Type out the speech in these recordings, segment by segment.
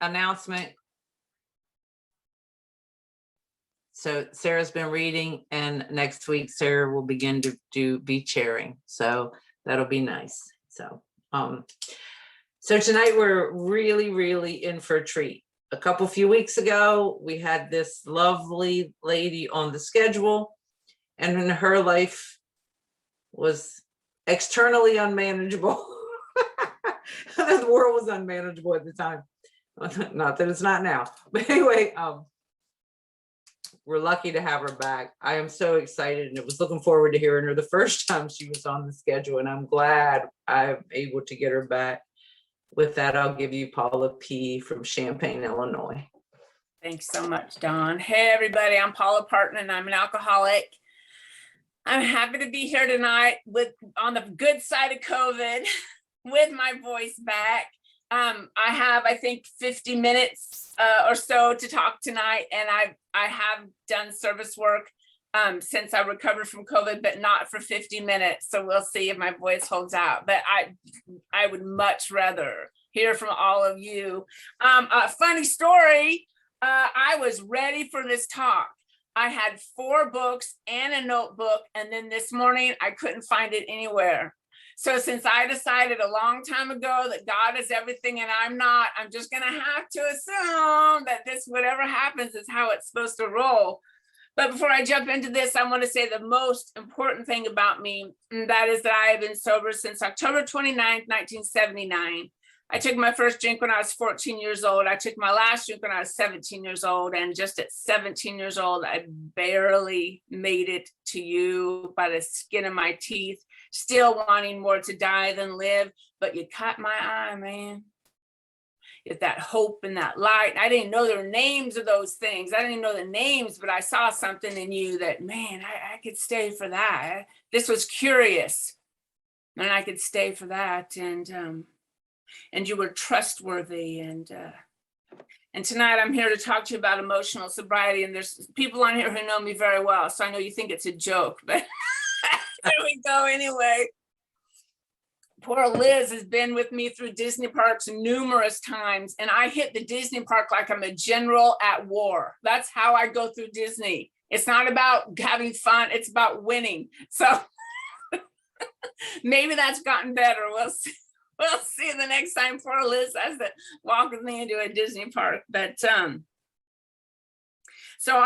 announcement. So Sarah's been reading, and next week Sarah will begin to be chairing. So that'll be nice. So tonight we're really in for a treat. A few weeks ago, we had this lovely lady on the schedule, and her life was externally unmanageable. The world was unmanageable at the time. Not that it's not now, but anyway, we're lucky to have her back. I am so excited, and I was looking forward to hearing her the first time she was on the schedule, and I'm glad I'm able to get her back. With that, I'll give you Paula P. from Champaign, Illinois. Thanks so much, Dawn. Hey, everybody, I'm Paula Parton, and I'm an alcoholic. I'm happy to be here tonight on the good side of COVID with my voice back. I have, I think, 50 minutes or so to talk tonight, and I have done service work since I recovered from COVID, but not for 50 minutes. So we'll see if my voice holds out. But I would much rather hear from all of you. A funny story. I was ready for this talk. I had 4 books and a notebook, and then this morning I couldn't find it anywhere. So since I decided a long time ago that God is everything and I'm not, I'm just gonna have to assume that this, whatever happens, is how it's supposed to roll. But before I jump into this, I want to say the most important thing about me, and that is that I have been sober since October 29th, 1979. I took my first drink when I was 14 years old. I took my last drink when I was 17 years old. And just at 17 years old, I barely made it to you by the skin of my teeth, still wanting more to die than live. But you caught my eye, man. If that hope and that light. I didn't know their names of those things. I didn't know the names, but I saw something in you that, man, I could stay for that. This was curious, and I could stay for that. And you were trustworthy. And tonight I'm here to talk to you about emotional sobriety. And there's people on here who know me very well, so I know you think it's a joke, but here we go anyway. Poor Liz has been with me through Disney parks numerous times, and I hit the Disney park like I'm a general at war. That's how I go through Disney. It's not about having fun, it's about winning. So maybe that's gotten better. We'll see. We'll see the next time poor Liz has to walk with me into a Disney park. But so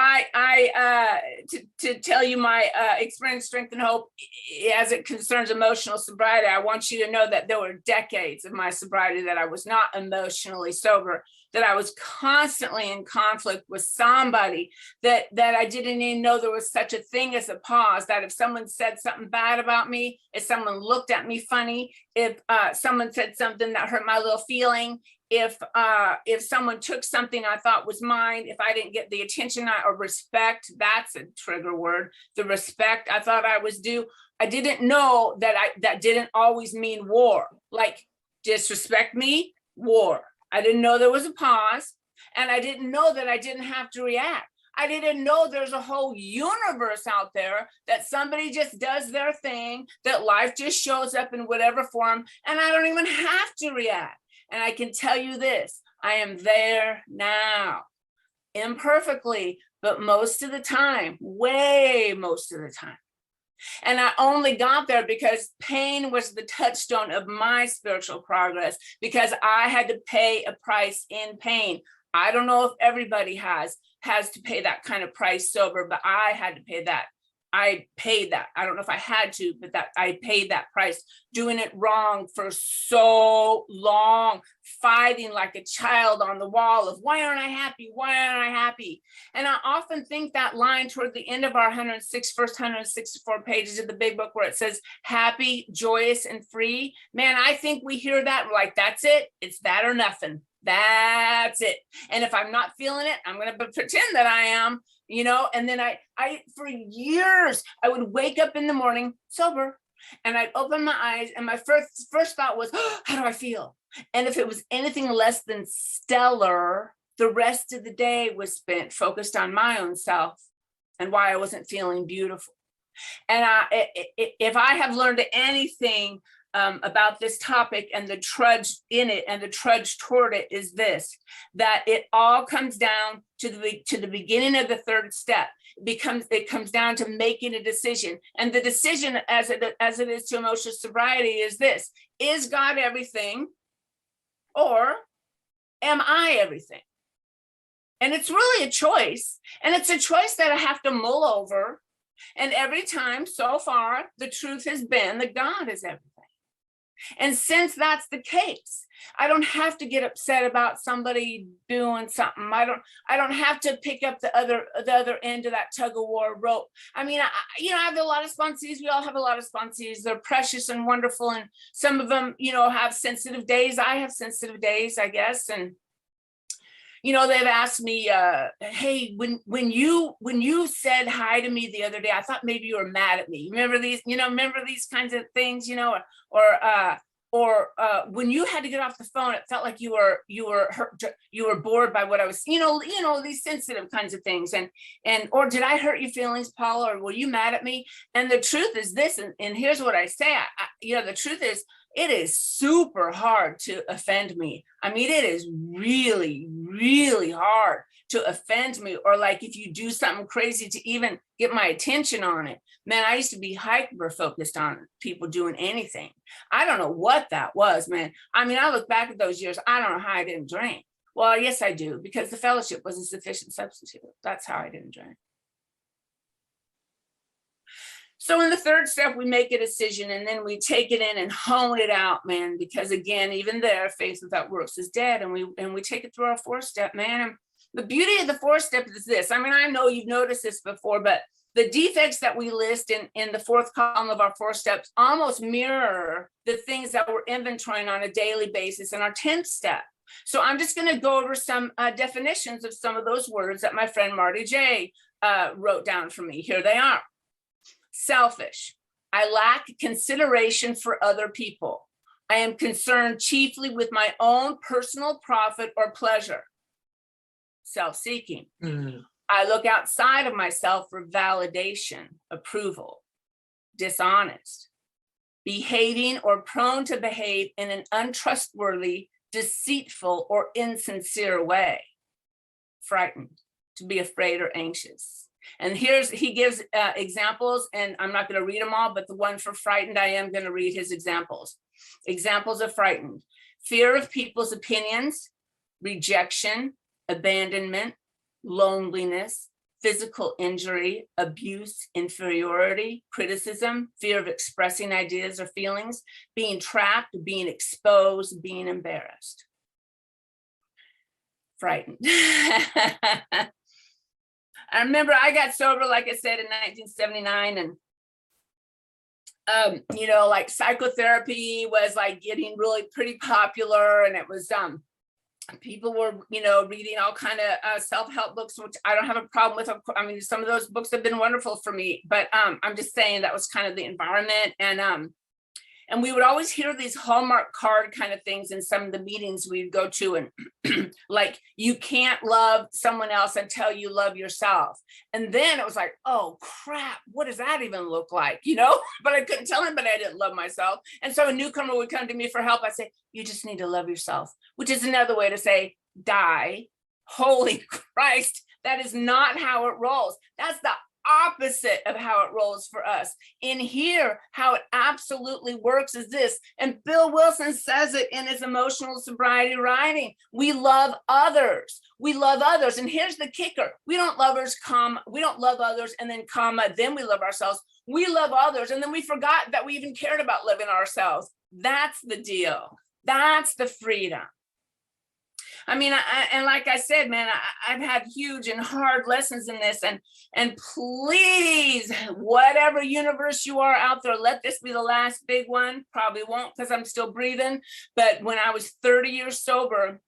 to tell you my experience, strength, and hope as it concerns emotional sobriety, I want you to know that there were decades of my sobriety that I was not emotionally sober, that I was constantly in conflict with somebody, that I didn't even know there was such a thing as a pause, that if someone said something bad about me, if someone looked at me funny, if someone said something that hurt my little feeling, if someone took something I thought was mine, if I didn't get the attention or respect, that's a trigger word, the respect I thought I was due, I didn't know that didn't always mean war. Like, disrespect me, war. I didn't know there was a pause, and I didn't know that I didn't have to react. I didn't know there's a whole universe out there that somebody just does their thing, that life just shows up in whatever form, and I don't even have to react. And I can tell you this, I am there now, imperfectly, but most of the time, way most of the time. And I only got there because pain was the touchstone of my spiritual progress, because I had to pay a price in pain. I don't know if everybody has to pay that kind of price sober, but I had to pay that. I paid that. I don't know if I had to, but that I paid that price, doing it wrong for so long, fighting like a child on the wall of why aren't I happy? Why aren't I happy? And I often think that line toward the end of our first 164 pages of the big book, where it says happy, joyous, and free. Man, I think we hear that, we're like, that's it. It's that or nothing. That's it. And if I'm not feeling it, I'm going to pretend that I am. You know, and then I for years, I would wake up in the morning sober, and I'd open my eyes, and my first thought was, oh, how do I feel? And if it was anything less than stellar, the rest of the day was spent focused on my own self and why I wasn't feeling beautiful. And if I have learned anything about this topic and the trudge in it and the trudge toward it is this, that it all comes down to the beginning of the third step. It comes down to making a decision. And the decision as it is to emotional sobriety is this: is God everything, or am I everything? And it's really a choice. And it's a choice that I have to mull over. And every time so far, the truth has been that God is everything. And since that's the case, I don't have to get upset about somebody doing something. I don't have to pick up the other end of that tug of war rope. I mean, I have a lot of sponsees. We all have a lot of sponsees. They're precious and wonderful. And some of them, have sensitive days. I have sensitive days, I guess. And they've asked me, hey, when you said hi to me the other day, I thought maybe you were mad at me. Remember these kinds of things, or when you had to get off the phone, it felt like you were hurt, you were bored by what I was, these sensitive kinds of things. Or did I hurt your feelings, Paula, or were you mad at me? And the truth is this, and here's what I say, the truth is, it is super hard to offend me. I mean, it is really, really hard to offend me, or like if you do something crazy to even get my attention on it. Man, I used to be hyper focused on people doing anything. I don't know what that was, man. I mean, I look back at those years, I don't know how I didn't drink. Well, yes, I do, because the fellowship was a sufficient substitute. That's how I didn't drink. So in the third step, we make a decision, and then we take it in and hone it out, man, because again, even there, faith without works is dead. And we take it through our fourth step, man. And the beauty of the fourth step is this. I mean, I know you've noticed this before, but the defects that we list in the fourth column of our four steps almost mirror the things that we're inventorying on a daily basis in our 10th step. So I'm just going to go over some definitions of some of those words that my friend Marty J wrote down for me. Here they are. Selfish. I lack consideration for other people. I am concerned chiefly with my own personal profit or pleasure. Self-seeking. Mm-hmm. I look outside of myself for validation, approval. Dishonest. Behaving or prone to behave in an untrustworthy, deceitful, or insincere way. Frightened. To be afraid or anxious. And he gives examples, and I'm not going to read them all, but the one for frightened, I am going to read his examples. Examples of frightened: fear of people's opinions, rejection, abandonment, loneliness, physical injury, abuse, inferiority, criticism, fear of expressing ideas or feelings, being trapped, being exposed, being embarrassed. Frightened. I remember I got sober, like I said, in 1979, and like psychotherapy was like getting really pretty popular, and it was people were reading all kind of self-help books, which I don't have a problem with. I mean, some of those books have been wonderful for me, but I'm just saying that was kind of the environment. And we would always hear these Hallmark card kind of things in some of the meetings we'd go to, and like, you can't love someone else until you love yourself. And then it was like, oh crap, what does that even look like? But I couldn't tell anybody I didn't love myself. And so a newcomer would come to me for help. I say, you just need to love yourself, which is another way to say die. Holy Christ, that is not how it rolls. That's the opposite of how it rolls for us. In here, how it absolutely works is this, and Bill Wilson says it in his emotional sobriety writing: we love others. We love others. And here's the kicker: we don't love others and then then we love ourselves. We love others, and then we forgot that we even cared about loving ourselves. That's the deal. That's the freedom. I mean, and like I said, man, I've had huge and hard lessons in this, and please, whatever universe you are out there, let this be the last big one. Probably won't, because I'm still breathing. But when I was 30 years sober,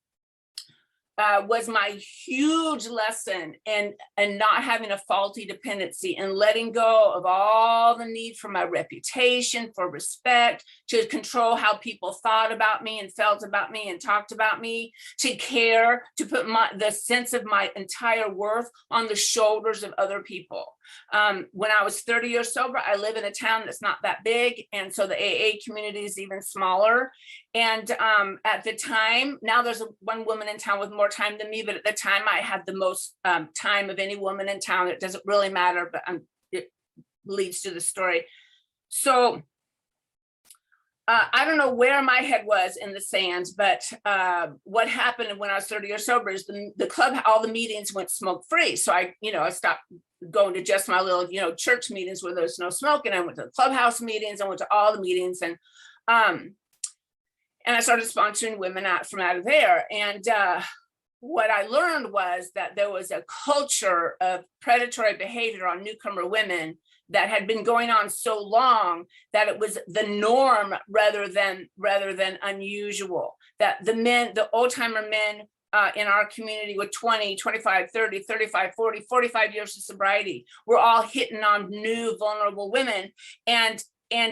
was my huge lesson in not having a faulty dependency, and letting go of all the need for my reputation, for respect, to control how people thought about me and felt about me and talked about me, to care, to put the sense of my entire worth on the shoulders of other people. When I was 30 years sober, I live in a town that's not that big. And so the AA community is even smaller. And at the time, now there's one woman in town with more time than me, but at the time I had the most time of any woman in town. It doesn't really matter, but it leads to the story. So I don't know where my head was in the sand, but what happened when I was 30 years sober is the club, all the meetings went smoke free. So I stopped going to just my little, church meetings where there's no smoke. And I went to the clubhouse meetings. I went to all the meetings, and I started sponsoring women from out of there. And what I learned was that there was a culture of predatory behavior on newcomer women that had been going on so long that it was the norm rather than unusual. That the old-timer men in our community with 20, 25, 30, 35, 40, 45 years of sobriety were all hitting on new vulnerable women. And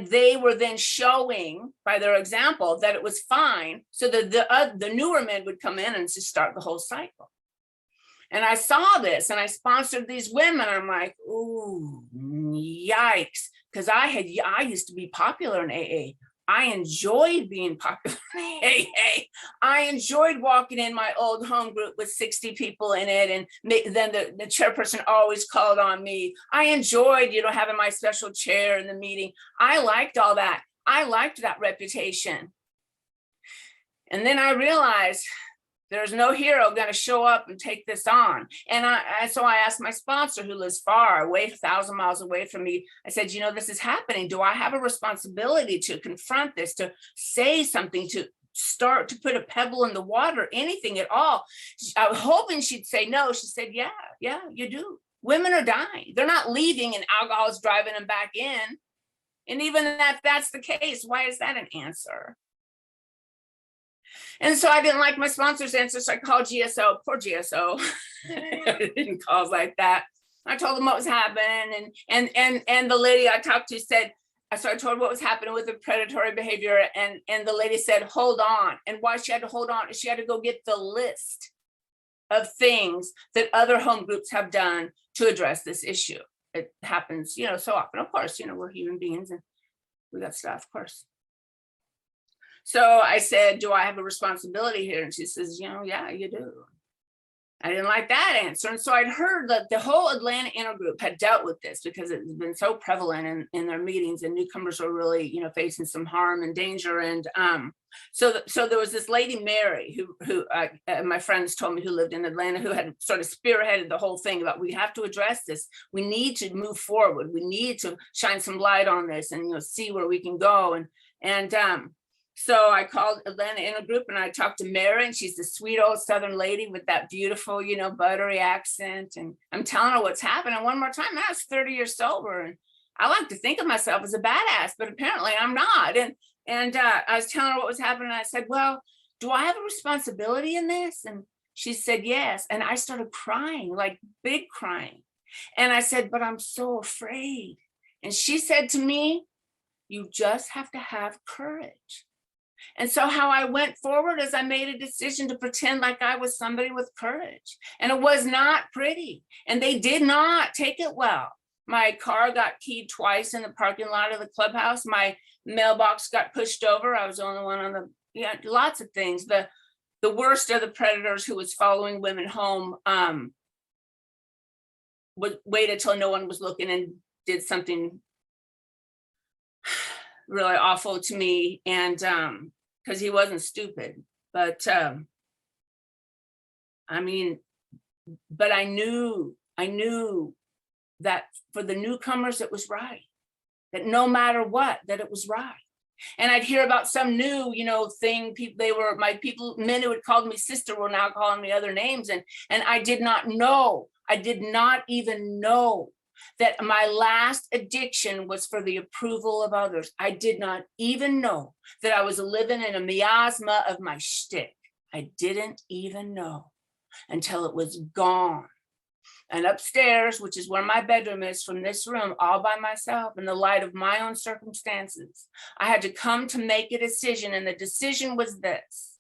they were then showing by their example that it was fine. So that the newer men would come in and just start the whole cycle. And I saw this and I sponsored these women. I'm like, ooh, yikes. Because I used to be popular in AA. I enjoyed being popular in AA. I enjoyed walking in my old home group with 60 people in it. And then the chairperson always called on me. I enjoyed, having my special chair in the meeting. I liked all that. I liked that reputation. And then I realized, there's no hero going to show up and take this on. And so I asked my sponsor, who lives far away, 1,000 miles away from me. I said, this is happening. Do I have a responsibility to confront this, to say something, to start to put a pebble in the water, anything at all? I was hoping she'd say no. She said, yeah, you do. Women are dying. They're not leaving and alcohol is driving them back in. And even if that's the case, why is that an answer? And so I didn't like my sponsor's answer, so I called GSO, poor GSO. I didn't call like that. I told them what was happening, and the lady I talked to said, so I told her what was happening with the predatory behavior, and the lady said, hold on. And why she had to hold on is she had to go get the list of things that other home groups have done to address this issue. It happens, so often. Of course, we're human beings and we got stuff, of course. So I said, do I have a responsibility here? And she says, yeah, you do. I didn't like that answer. And so I'd heard that the whole Atlanta intergroup had dealt with this because it's been so prevalent in their meetings, and newcomers were really, facing some harm and danger. And so there was this lady, Mary, who my friends told me, who lived in Atlanta, who had sort of spearheaded the whole thing about, we have to address this. We need to move forward. We need to shine some light on this and, see where we can go. And so I called Atlanta Intergroup and I talked to Mary, and she's the sweet old Southern lady with that beautiful, buttery accent. And I'm telling her what's happening one more time. I was 30 years sober, and I like to think of myself as a badass, but apparently I'm not. And I was telling her what was happening. And I said, well, do I have a responsibility in this? And she said, yes. And I started crying, like big crying. And I said, but I'm so afraid. And she said to me, you just have to have courage. And so how I went forward is I made a decision to pretend like I was somebody with courage. And it was not pretty. And they did not take it well. My car got keyed twice in the parking lot of the clubhouse. My mailbox got pushed over. I was the only one on lots of things. The worst of the predators, who was following women home, waited till no one was looking and did something really awful to me. And because he wasn't stupid, but I knew that for the newcomers it was right, that no matter what, that it was right. And I'd hear about some new thing. Men who had called me sister were now calling me other names, and I did not even know that my last addiction was for the approval of others. I did not even know that I was living in a miasma of my shtick. I didn't even know until it was gone. And upstairs, which is where my bedroom is from this room, all by myself, in the light of my own circumstances, I had to come to make a decision. And the decision was this: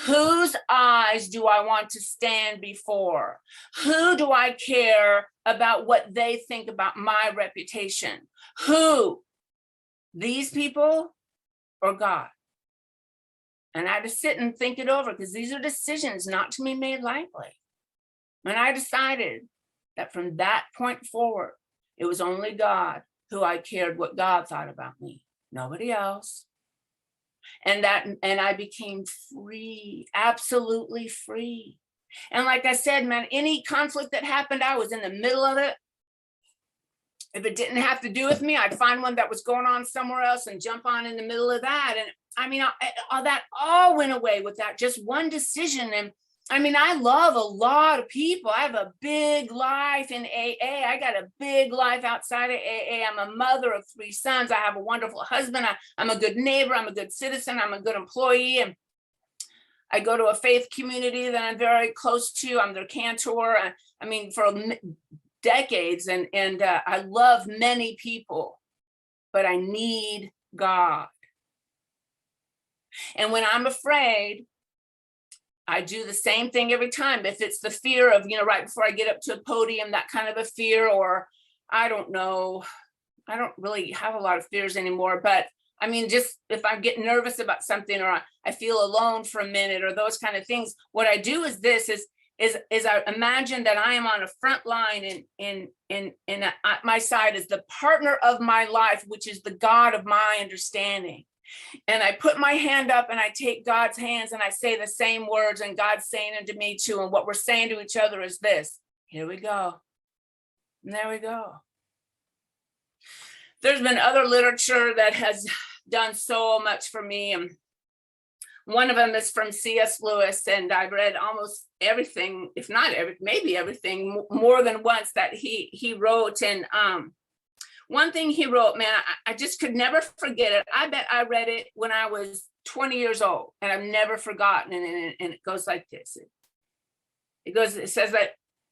Whose eyes do I want to stand before? Who do I care about what they think about my reputation? Who? These people or God? And I had to sit and think it over, because these are decisions not to be made lightly. And I decided that from that point forward, it was only God who I cared what God thought about me, nobody else. And I became free, absolutely free. And like I said, man, any conflict that happened, I was in the middle of it. If it didn't have to do with me, I'd find one that was going on somewhere else and jump on in the middle of that. And I mean, all that all went away with that just one decision. And I mean, I love a lot of people. I have a big life in AA. I got a big life outside of AA. I'm a mother of 3 sons. I have a wonderful husband. I'm a good neighbor. I'm a good citizen. I'm a good employee. And I go to a faith community that I'm very close to. I'm their cantor. I mean, for decades. And I love many people, but I need God. And when I'm afraid, I do the same thing every time. If it's the fear of, right before I get up to a podium, that kind of a fear, or I don't know, I don't really have a lot of fears anymore, but I mean, just if I get nervous about something, or I feel alone for a minute, or those kind of things, what I do is I imagine that I am on a front line, and my side is the partner of my life, which is the God of my understanding. And I put my hand up and I take God's hands and I say the same words, and God's saying unto me too. And what we're saying to each other is this: here we go. And there we go. There's been other literature that has done so much for me. And one of them is from C.S. Lewis. And I've read almost everything, if not maybe everything, more than once that he wrote. And one thing he wrote, man, I just could never forget it. I bet I read it when I was 20 years old, and I've never forgotten it. And it goes like this. It says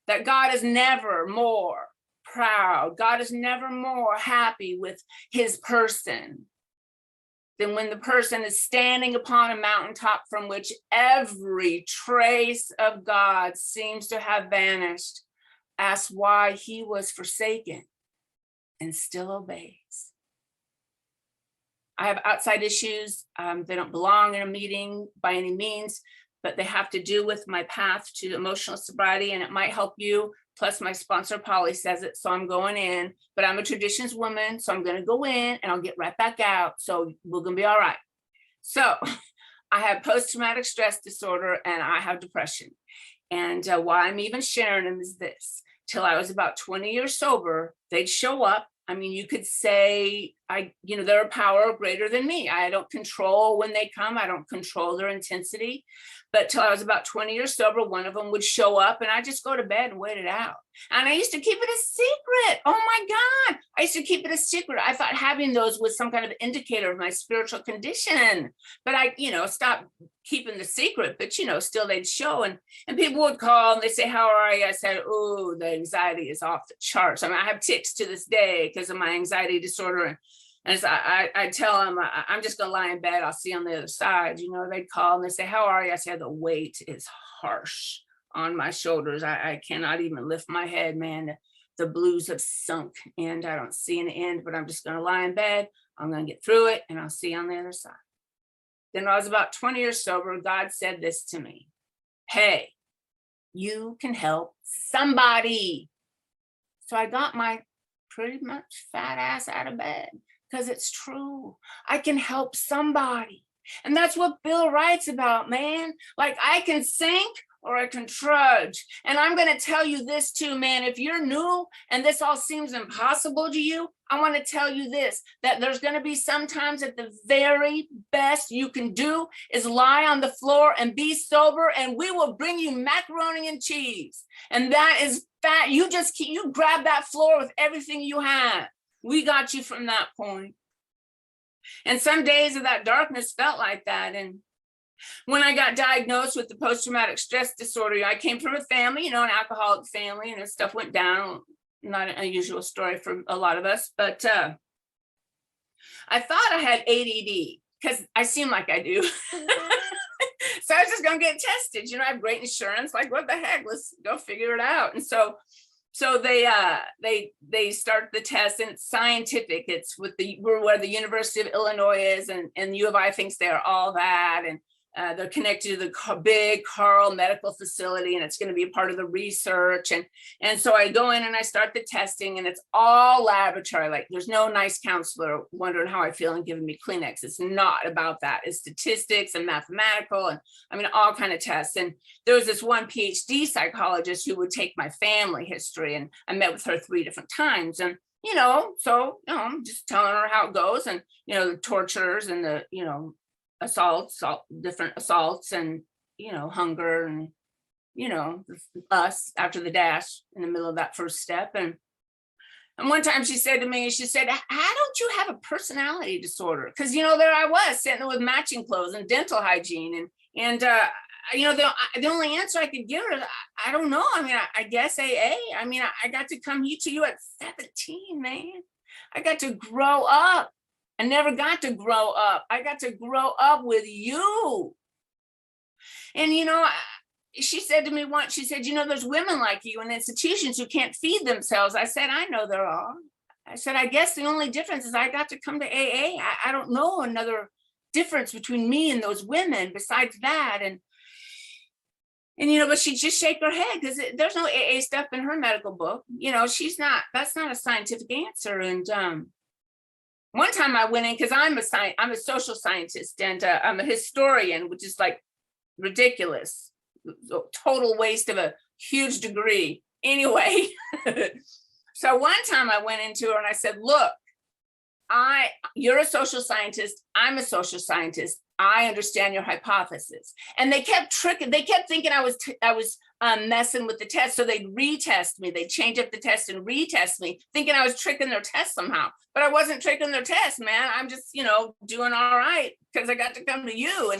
that God is never more proud. God is never more happy with his person than when the person is standing upon a mountaintop from which every trace of God seems to have vanished, asks why he was forsaken, and still obeys. I have outside issues. They don't belong in a meeting by any means, but they have to do with my path to emotional sobriety, and it might help you. Plus my sponsor, Paula, says it, so I'm going in, but I'm a traditions woman, so I'm gonna go in and I'll get right back out. So we're gonna be all right. So I have post-traumatic stress disorder and I have depression. And why I'm even sharing them is this: till I was about 20 years sober, they'd show up. I mean, you could say, they're a power greater than me. I don't control when they come. I don't control their intensity. But till I was about 20 years sober, one of them would show up and I just go to bed and wait it out. And I used to keep it a secret. Oh my God. I used to keep it a secret. I thought having those was some kind of indicator of my spiritual condition. But I, stopped keeping the secret, but still they'd show, and people would call and they say, how are you? I said, oh, the anxiety is off the charts. I mean, I have tics to this day because of my anxiety disorder. And so I tell them, I'm just going to lie in bed. I'll see you on the other side. They'd call and they say, how are you? I say, the weight is harsh on my shoulders. I cannot even lift my head, man. The blues have sunk and I don't see an end, but I'm just going to lie in bed. I'm going to get through it and I'll see you on the other side. Then when I was about 20 years sober, God said this to me: hey, you can help somebody. So I got my pretty much fat ass out of bed, because it's true. I can help somebody. And that's what Bill writes about, man. Like, I can sink or I can trudge. And I'm going to tell you this too, man. If you're new and this all seems impossible to you, I want to tell you this, that there's going to be sometimes that the very best you can do is lie on the floor and be sober, and we will bring you macaroni and cheese. And that is fat. You grab that floor with everything you have. We got you from that point. And some days of that darkness felt like that. And when I got diagnosed with the post-traumatic stress disorder, I came from a family, an alcoholic family, and stuff went down. Not an unusual story for a lot of us, but I thought I had ADD because I seem like I do. So I was just gonna get tested. You know, I have great insurance. Like, what the heck? Let's go figure it out. And so they start the test, and it's scientific. It's with where the University of Illinois is, and U of I thinks they are all that, and they're connected to the big Carl Medical Facility, and it's going to be a part of the research. And so I go in and I start the testing, and it's all laboratory. Like, there's no nice counselor wondering how I feel and giving me Kleenex. It's not about that. It's statistics and mathematical, and I mean, all kind of tests. And there was this one PhD psychologist who would take my family history, and I met with her 3 different times. And so I'm just telling her how it goes, and the tortures and the different assaults, and hunger, and us after the dash in the middle of that first step. And one time she said to me, how don't you have a personality disorder? Because there I was sitting there with matching clothes and dental hygiene, and the only answer I could give her is, I don't know. I mean, I guess AA. I mean, I got to come to you at 17, man. I got to grow up. I never got to grow up. I got to grow up with you. And, she said to me once, she said, there's women like you in institutions who can't feed themselves. I said, I know there are. I said, I guess the only difference is I got to come to AA. I don't know another difference between me and those women besides that. And but she'd just shake her head, because there's no AA stuff in her medical book. That's not a scientific answer. And, one time I went in, because I'm a social scientist, and I'm a historian, which is like ridiculous, total waste of a huge degree. Anyway, so one time I went into her and I said, look, you're a social scientist. I'm a social scientist. I understand your hypothesis. And they kept thinking I was messing with the test. So they'd retest me. They'd change up the test and retest me, thinking I was tricking their test somehow. But I wasn't tricking their test, man. I'm just, doing all right because I got to come to you.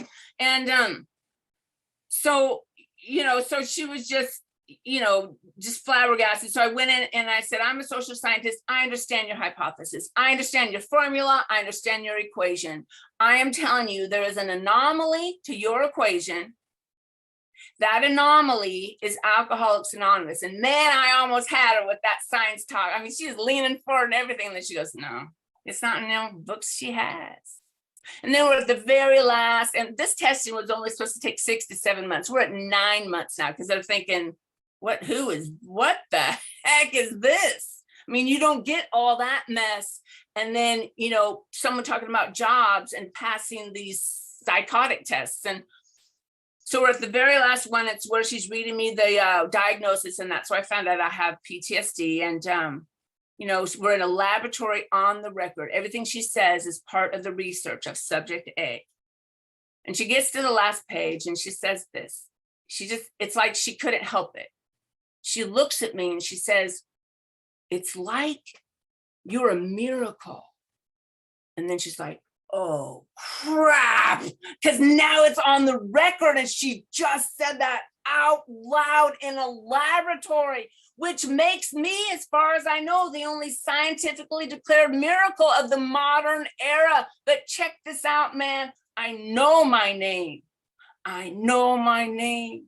So she was just flabbergasted. So I went in and I said, I'm a social scientist. I understand your hypothesis. I understand your formula. I understand your equation. I am telling you, there is an anomaly to your equation. That anomaly is Alcoholics Anonymous. And man, I almost had her with that science talk. I mean, she was leaning forward and everything. And then she goes, no, it's not in the books she has. And then we're at the very last, and this testing was only supposed to take 6 to 7 months. We're at 9 months now, because they're thinking, what the heck is this? I mean, you don't get all that mess. And then, someone talking about jobs and passing these psychotic tests. And so we're at the very last one. It's where she's reading me the diagnosis, and that's where I found out I have PTSD. And, we're in a laboratory on the record. Everything she says is part of the research of subject A. And she gets to the last page and she says this. It's like she couldn't help it. She looks at me and she says, it's like you're a miracle. And then she's like, oh, crap. Because now it's on the record. And she just said that out loud in a laboratory, which makes me, as far as I know, the only scientifically declared miracle of the modern era. But check this out, man. I know my name. I know my name.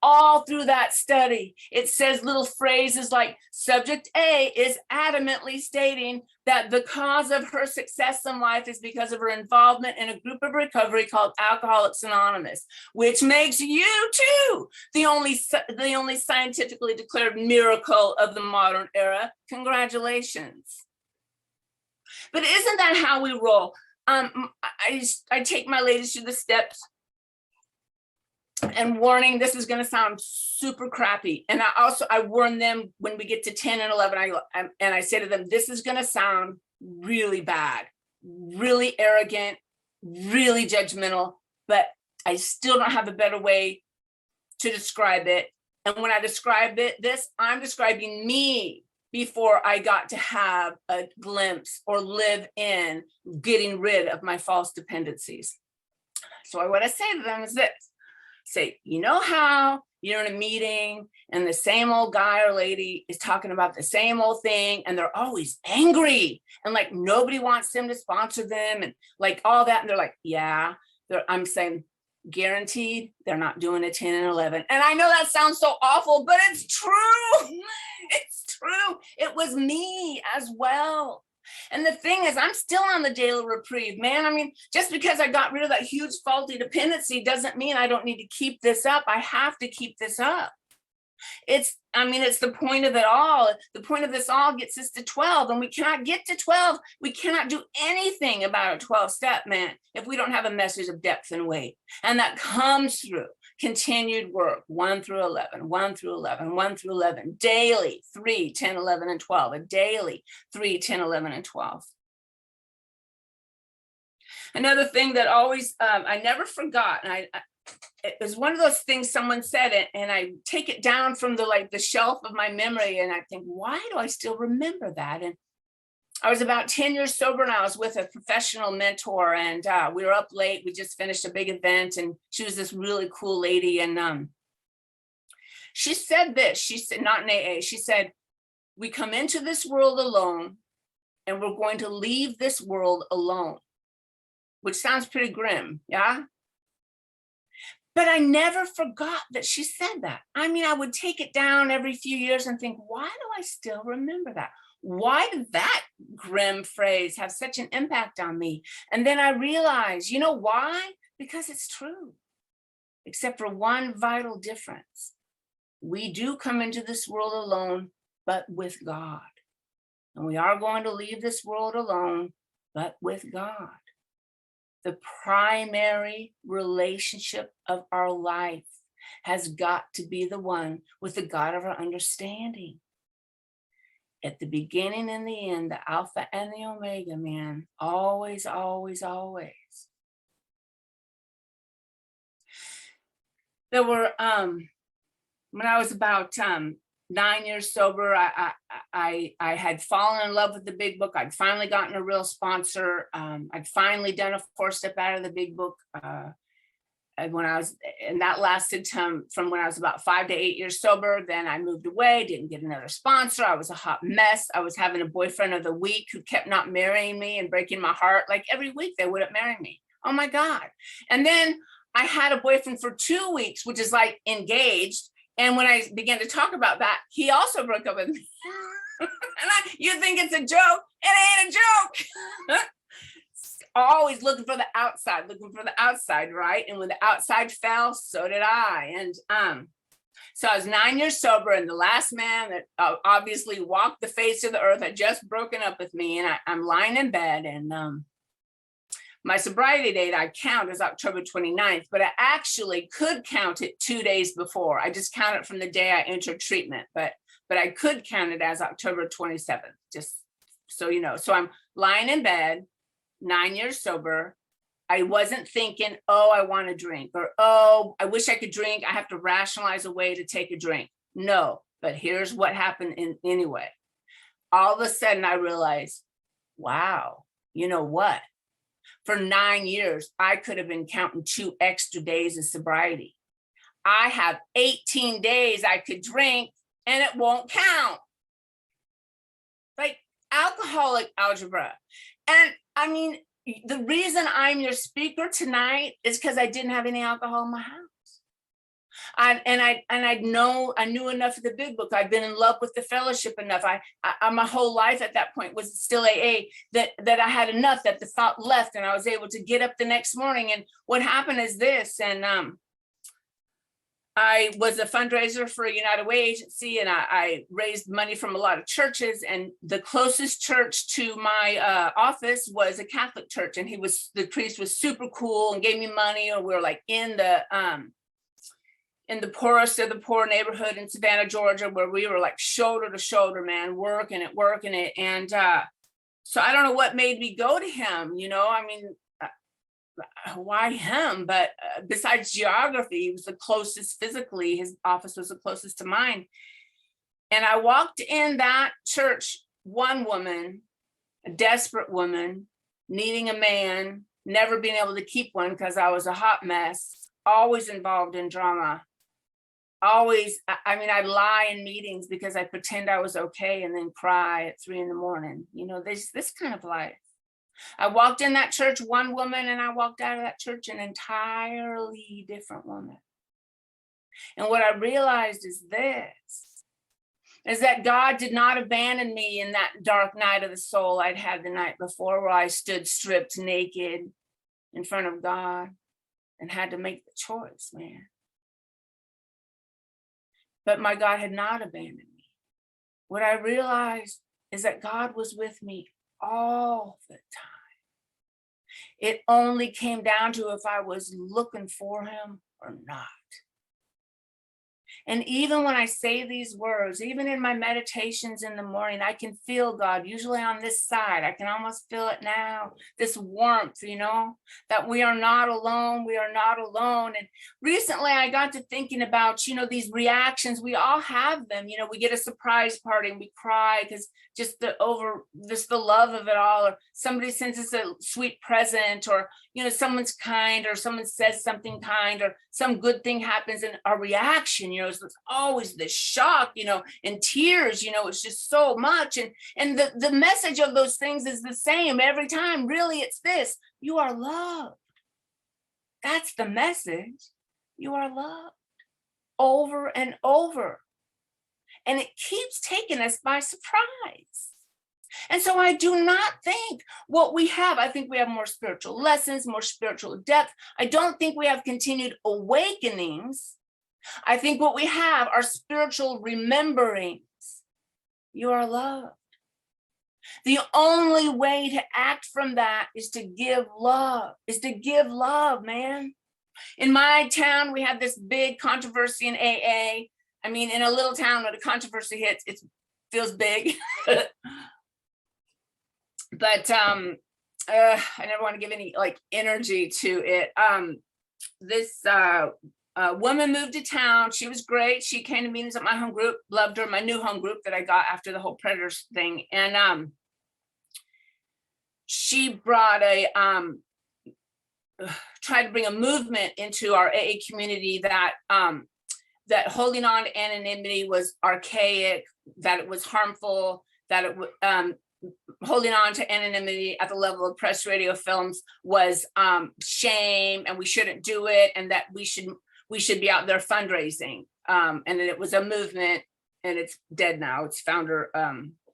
All through that study, it says little phrases like, subject A is adamantly stating that the cause of her success in life is because of her involvement in a group of recovery called Alcoholics Anonymous, which makes you too the only scientifically declared miracle of the modern era. Congratulations. But isn't that how we roll? I take my ladies through the steps. And warning, this is going to sound super crappy. And I warn them when we get to 10 and 11, I say to them, this is going to sound really bad, really arrogant, really judgmental, but I still don't have a better way to describe it. And when I describe I'm describing me before I got to have a glimpse or live in getting rid of my false dependencies. So what I say to them is this. Say, how you're in a meeting and the same old guy or lady is talking about the same old thing, and they're always angry and like nobody wants them to sponsor them and like all that. And they're like, yeah, I'm saying guaranteed they're not doing a 10 and 11. And I know that sounds so awful, but it's true. It's true. It was me as well. And the thing is, I'm still on the daily reprieve, man. I mean, just because I got rid of that huge faulty dependency doesn't mean I don't need to keep this up. I have to keep this up. It's the point of it all. The point of this all gets us to 12, and we cannot get to 12. We cannot do anything about a 12-step, man, if we don't have a message of depth and weight. And that comes through continued work, 1 through 11, 1 through 11, 1 through 11, daily, 3, 10, 11, and 12, a daily 3, 10, 11, and 12. Another thing that always, I never forgot, and it was one of those things someone said it, and I take it down from the shelf of my memory, and I think, why do I still remember that? And I was about 10 years sober, and I was with a professional mentor, and we were up late. We just finished a big event, and she was this really cool lady. And she said this, she said, not in AA, she said, we come into this world alone, and we're going to leave this world alone, which sounds pretty grim, yeah? But I never forgot that she said that. I mean, I would take it down every few years and think, why do I still remember that? Why did that grim phrase have such an impact on me? And then I realized, you know why? Because it's true, except for one vital difference. We do come into this world alone, but with God. And we are going to leave this world alone, but with God. The primary relationship of our life has got to be the one with the God of our understanding. At the beginning and the end, the Alpha and the Omega, man, always, always, always. There were, when I was about 9 years sober, I had fallen in love with the big book. I'd finally gotten a real sponsor. I'd finally done a 4-step out of the big book. And that lasted from when I was about 5 to 8 years sober. Then I moved away, didn't get another sponsor. I was a hot mess. I was having a boyfriend of the week who kept not marrying me and breaking my heart. Like every week they wouldn't marry me. Oh my God. And then I had a boyfriend for 2 weeks, which is like engaged. And when I began to talk about that, he also broke up with me. And you think it's a joke? It ain't a joke. Always looking for the outside, right? And when the outside fell, so did I. And so I was 9 years sober, and the last man that obviously walked the face of the earth had just broken up with me. And I'm lying in bed, and my sobriety date I count as October 29th, but I actually could count it 2 days before. I just count it from the day I entered treatment, but I could count it as October 27th, just so you know. So I'm lying in bed, 9 years sober. I wasn't thinking, oh, I want to drink, or, oh, I wish I could drink. I have to rationalize a way to take a drink. No, but here's what happened anyway. All of a sudden I realized, wow, you know what? For 9 years, I could have been counting 2 extra days of sobriety. I have 18 days I could drink and it won't count. Like alcoholic algebra. And I mean, the reason I'm your speaker tonight is because I didn't have any alcohol in my house. I knew enough of the big book. I'd been in love with the fellowship enough. I my whole life at that point was still AA, that I had enough, that the thought left, and I was able to get up the next morning. And what happened is this, and I was a fundraiser for a United Way agency, and I raised money from a lot of churches, and the closest church to my office was a Catholic church, and the priest was super cool and gave me money, or we were like in the poorest of the poor neighborhood in Savannah, Georgia, where we were like shoulder to shoulder, man, working it. And so I don't know what made me go to him, you know, I mean, why him? But besides geography, he was the closest physically, his office was the closest to mine. And I walked in that church, one woman, a desperate woman, needing a man, never being able to keep one because I was a hot mess, always involved in drama. Always, I mean, I'd lie in meetings because I pretend I was okay and then cry at 3 a.m. You know, this kind of life. I walked in that church one woman, and I walked out of that church an entirely different woman. And what I realized is this, is that God did not abandon me in that dark night of the soul I'd had the night before, where I stood stripped naked in front of God and had to make the choice, man. But my God had not abandoned me. What I realized is that God was with me all the time. It only came down to if I was looking for him or not. And even when I say these words, even in my meditations in the morning, I can feel God, usually on this side. I can almost feel it now, this warmth, that we are not alone. We are not alone. And recently I got to thinking about, these reactions. We all have them. We get a surprise party and we cry because just the love of it all, or somebody sends us a sweet present, or someone's kind, or someone says something kind, or some good thing happens, and our reaction, is always the shock, and tears, it's just so much. And the message of those things is the same every time. Really, it's this: you are loved. That's the message. You are loved, over and over. And it keeps taking us by surprise. And so I do not think what we have, I think we have more spiritual lessons, more spiritual depth. I don't think we have continued awakenings. I think what we have are spiritual rememberings. You are loved. The only way to act from that is to give love, man. In my town, we had this big controversy in AA. I mean, in a little town where the controversy hits, it feels big. But I never want to give any energy to it. This woman moved to town. She was great. She came to meetings at my home group, loved her, my new home group that I got after the whole predators thing. And she brought tried to bring a movement into our AA community that holding on to anonymity was archaic, that it was harmful, that it holding on to anonymity at the level of press radio films was shame, and we shouldn't do it, and that we should be out there fundraising. And it was a movement, and it's dead now. Its founder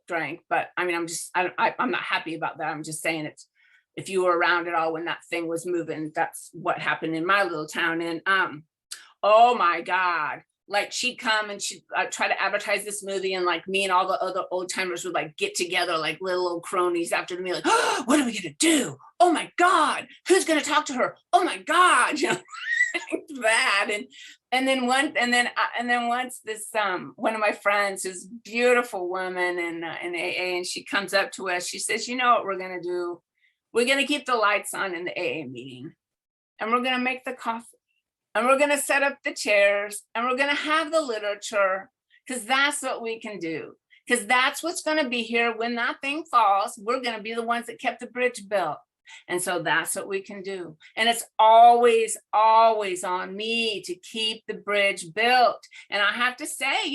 drank, but I mean, I'm not happy about that. I'm just saying, it's, if you were around at all when that thing was moving, that's what happened in my little town. And oh my God, she'd come and she'd try to advertise this movie, and me and all the other old timers would get together like little old cronies after the meal, oh, what are we gonna do? Oh my God, who's gonna talk to her? Oh my God, that. And then once this one of my friends, who's a beautiful woman in AA, and she comes up to us, she says, you know what we're gonna do? We're gonna keep the lights on in the AA meeting, and we're gonna make the coffee, and we're going to set up the chairs, and we're going to have the literature, because that's what we can do. Because that's what's going to be here when that thing falls. We're going to be the ones that kept the bridge built. And so that's what we can do. And it's always, always on me to keep the bridge built. And I have to say,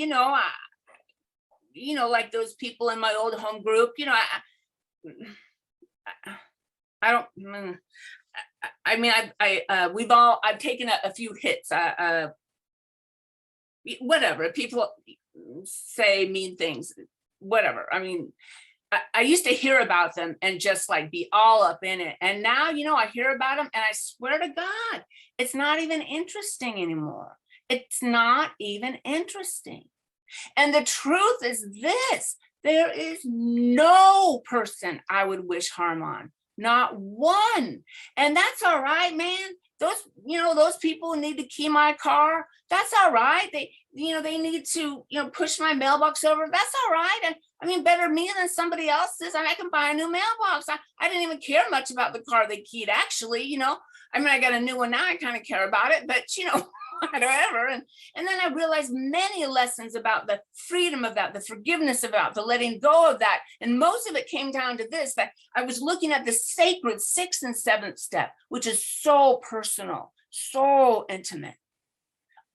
like those people in my old home group, I don't... I mean, I've taken a few hits, whatever, people say mean things, whatever. I mean, I used to hear about them and just be all up in it. And now, I hear about them, and I swear to God, it's not even interesting anymore. It's not even interesting. And the truth is this: there is no person I would wish harm on. Not one. And that's all right, man. Those people need to key my car. That's all right. They need to, push my mailbox over. That's all right. And I mean, better me than somebody else's. I can buy a new mailbox. I didn't even care much about the car they keyed, actually, I mean, I got a new one now. I kind of care about it, but whatever. And then I realized many lessons about the freedom of that, the forgiveness about, the letting go of that. And most of it came down to this, that I was looking at the sacred 6th and 7th step, which is so personal, so intimate,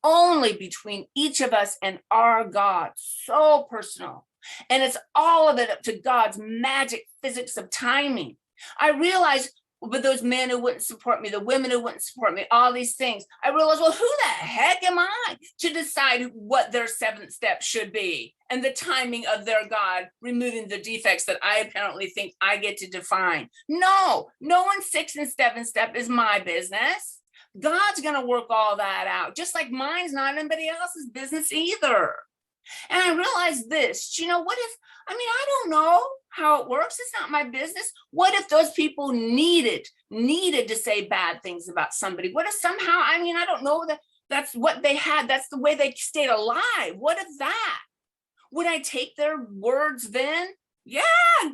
only between each of us and our God, so personal. And it's all of it up to God's magic physics of timing. I realized with those men who wouldn't support me, the women who wouldn't support me, all these things, I realized, well, who the heck am I to decide what their seventh step should be and the timing of their God removing the defects that I apparently think I get to define? No one's sixth and seventh step is my business. God's going to work all that out, just like mine's not anybody else's business either. And I realized this, what if, I don't know how it works. It's not my business. What if those people needed to say bad things about somebody? What if somehow, I don't know, that that's what they had. That's the way they stayed alive. What if that? Would I take their words then? Yeah,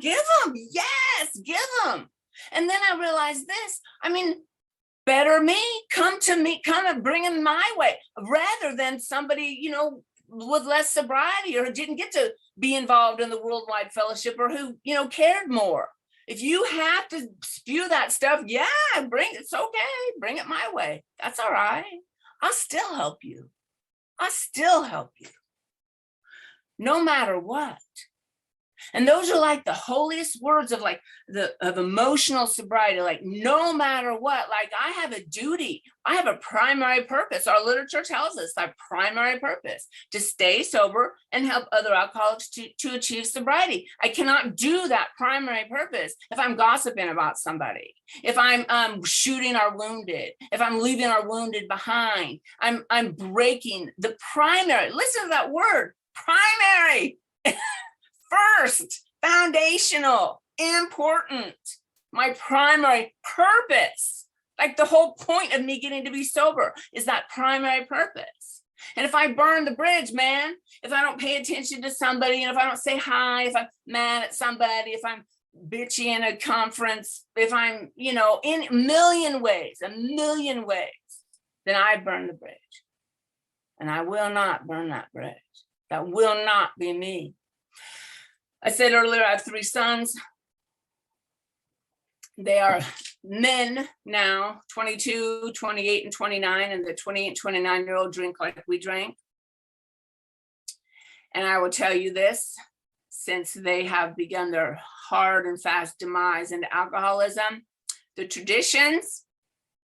give them. Yes, give them. And then I realized this, better me, come to me, come and bring them my way, rather than somebody, with less sobriety or who didn't get to be involved in the worldwide fellowship or who, cared more. If you have to spew that stuff, yeah, it's okay. Bring it my way. That's all right. I'll still help you. No matter what. And those are like the holiest words of of emotional sobriety, like no matter what, like I have a duty, I have a primary purpose. Our literature tells us that primary purpose to stay sober and help other alcoholics to achieve sobriety. I cannot do that primary purpose if I'm gossiping about somebody, if I'm shooting our wounded, if I'm leaving our wounded behind, I'm breaking the primary, listen to that word, primary. First, foundational, important, my primary purpose. Like the whole point of me getting to be sober is that primary purpose. And if I burn the bridge, man, if I don't pay attention to somebody, and if I don't say hi, if I'm mad at somebody, if I'm bitchy in a conference, if I'm, in a million ways, then I burn the bridge. And I will not burn that bridge. That will not be me. I said earlier, I have 3 sons. They are men now, 22, 28, and 29, and the 28 and 29-year-old drink like we drank. And I will tell you this, since they have begun their hard and fast demise into alcoholism, the traditions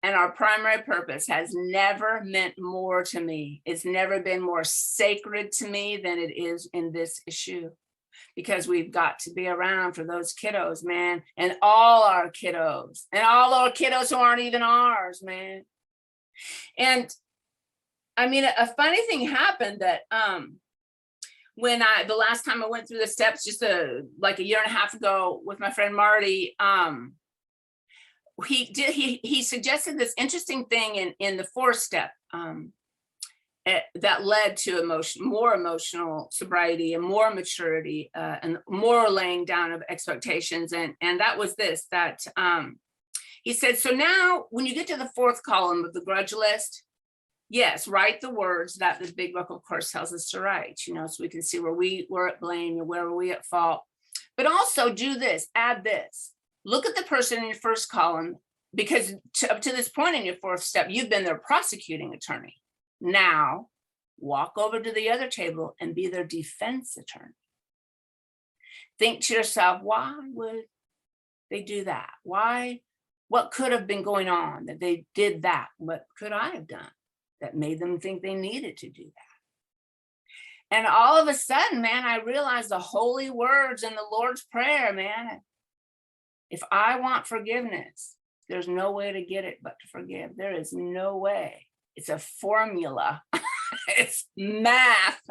and our primary purpose has never meant more to me. It's never been more sacred to me than it is in this issue. Because we've got to be around for those kiddos, man, and all our kiddos who aren't even ours, man. And a funny thing happened that when the last time I went through the steps, just like a year and a half ago with my friend Marty, he suggested this interesting thing in the 4th step. That led to more emotional sobriety and more maturity and more laying down of expectations. And that was this, that he said, so now when you get to the 4th column of the grudge list, yes, write the words that the Big Book of course tells us to write, so we can see where we were at blame and where were we at fault. But also do this, add this, look at the person in your 1st column, because up to this point in your 4th step, you've been their prosecuting attorney. Now, walk over to the other table and be their defense attorney. Think to yourself, why would they do that? Why? What could have been going on that they did that? What could I have done that made them think they needed to do that? And all of a sudden, man, I realized the holy words in the Lord's Prayer, man. If I want forgiveness, there's no way to get it but to forgive. There is no way. It's a formula. It's math.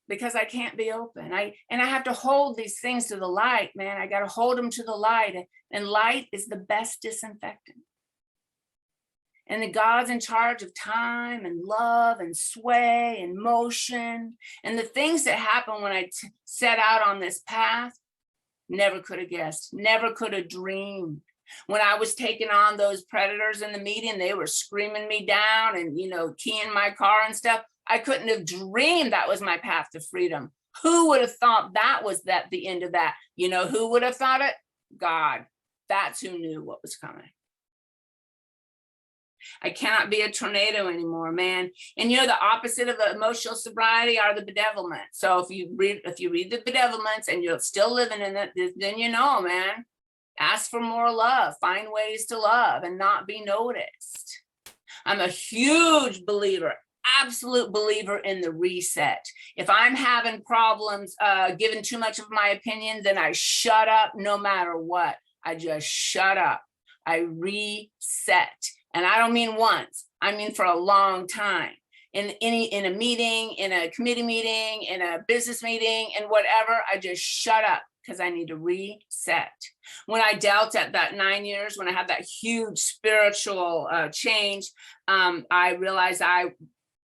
Because I can't be open. I have to hold these things to the light, man. I got to hold them to the light. And light is the best disinfectant. And the God's in charge of time and love and sway and motion. And the things that happen when I set out on this path, never could have guessed, never could have dreamed. When I was taking on those predators in the meeting, they were screaming me down and, keying my car and stuff. I couldn't have dreamed that was my path to freedom. Who would have thought that was the end of that? Who would have thought it? God. That's who knew what was coming. I cannot be a tornado anymore, man. And you know, the opposite of the emotional sobriety are the bedevilments. So if you read the bedevilments and you're still living in it, then you know, man, ask for more love, find ways to love and not be noticed. I'm a huge believer, absolute believer in the reset. If I'm having problems giving too much of my opinion, then I shut up no matter what. I just shut up. I reset. And I don't mean once, I mean for a long time. In a meeting, in a committee meeting, in a business meeting, and whatever, I just shut up because I need to reset. When I dealt at that 9 years, when I had that huge spiritual change, I realized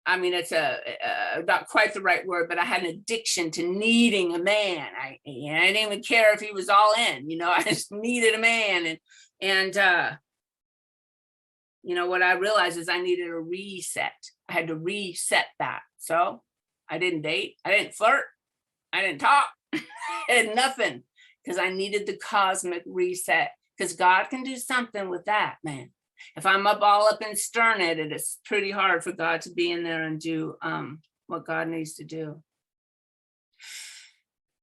I mean, it's not quite the right word, but I had an addiction to needing a man. I didn't even care if he was all in, you know, I just needed a man. And you know, what I realized is I needed a reset. I had to reset that. So I didn't date, I didn't flirt, I didn't talk, I had nothing, because I needed the cosmic reset, because God can do something with that, man. If I'm all up in stern at it, it's pretty hard for God to be in there and do what God needs to do.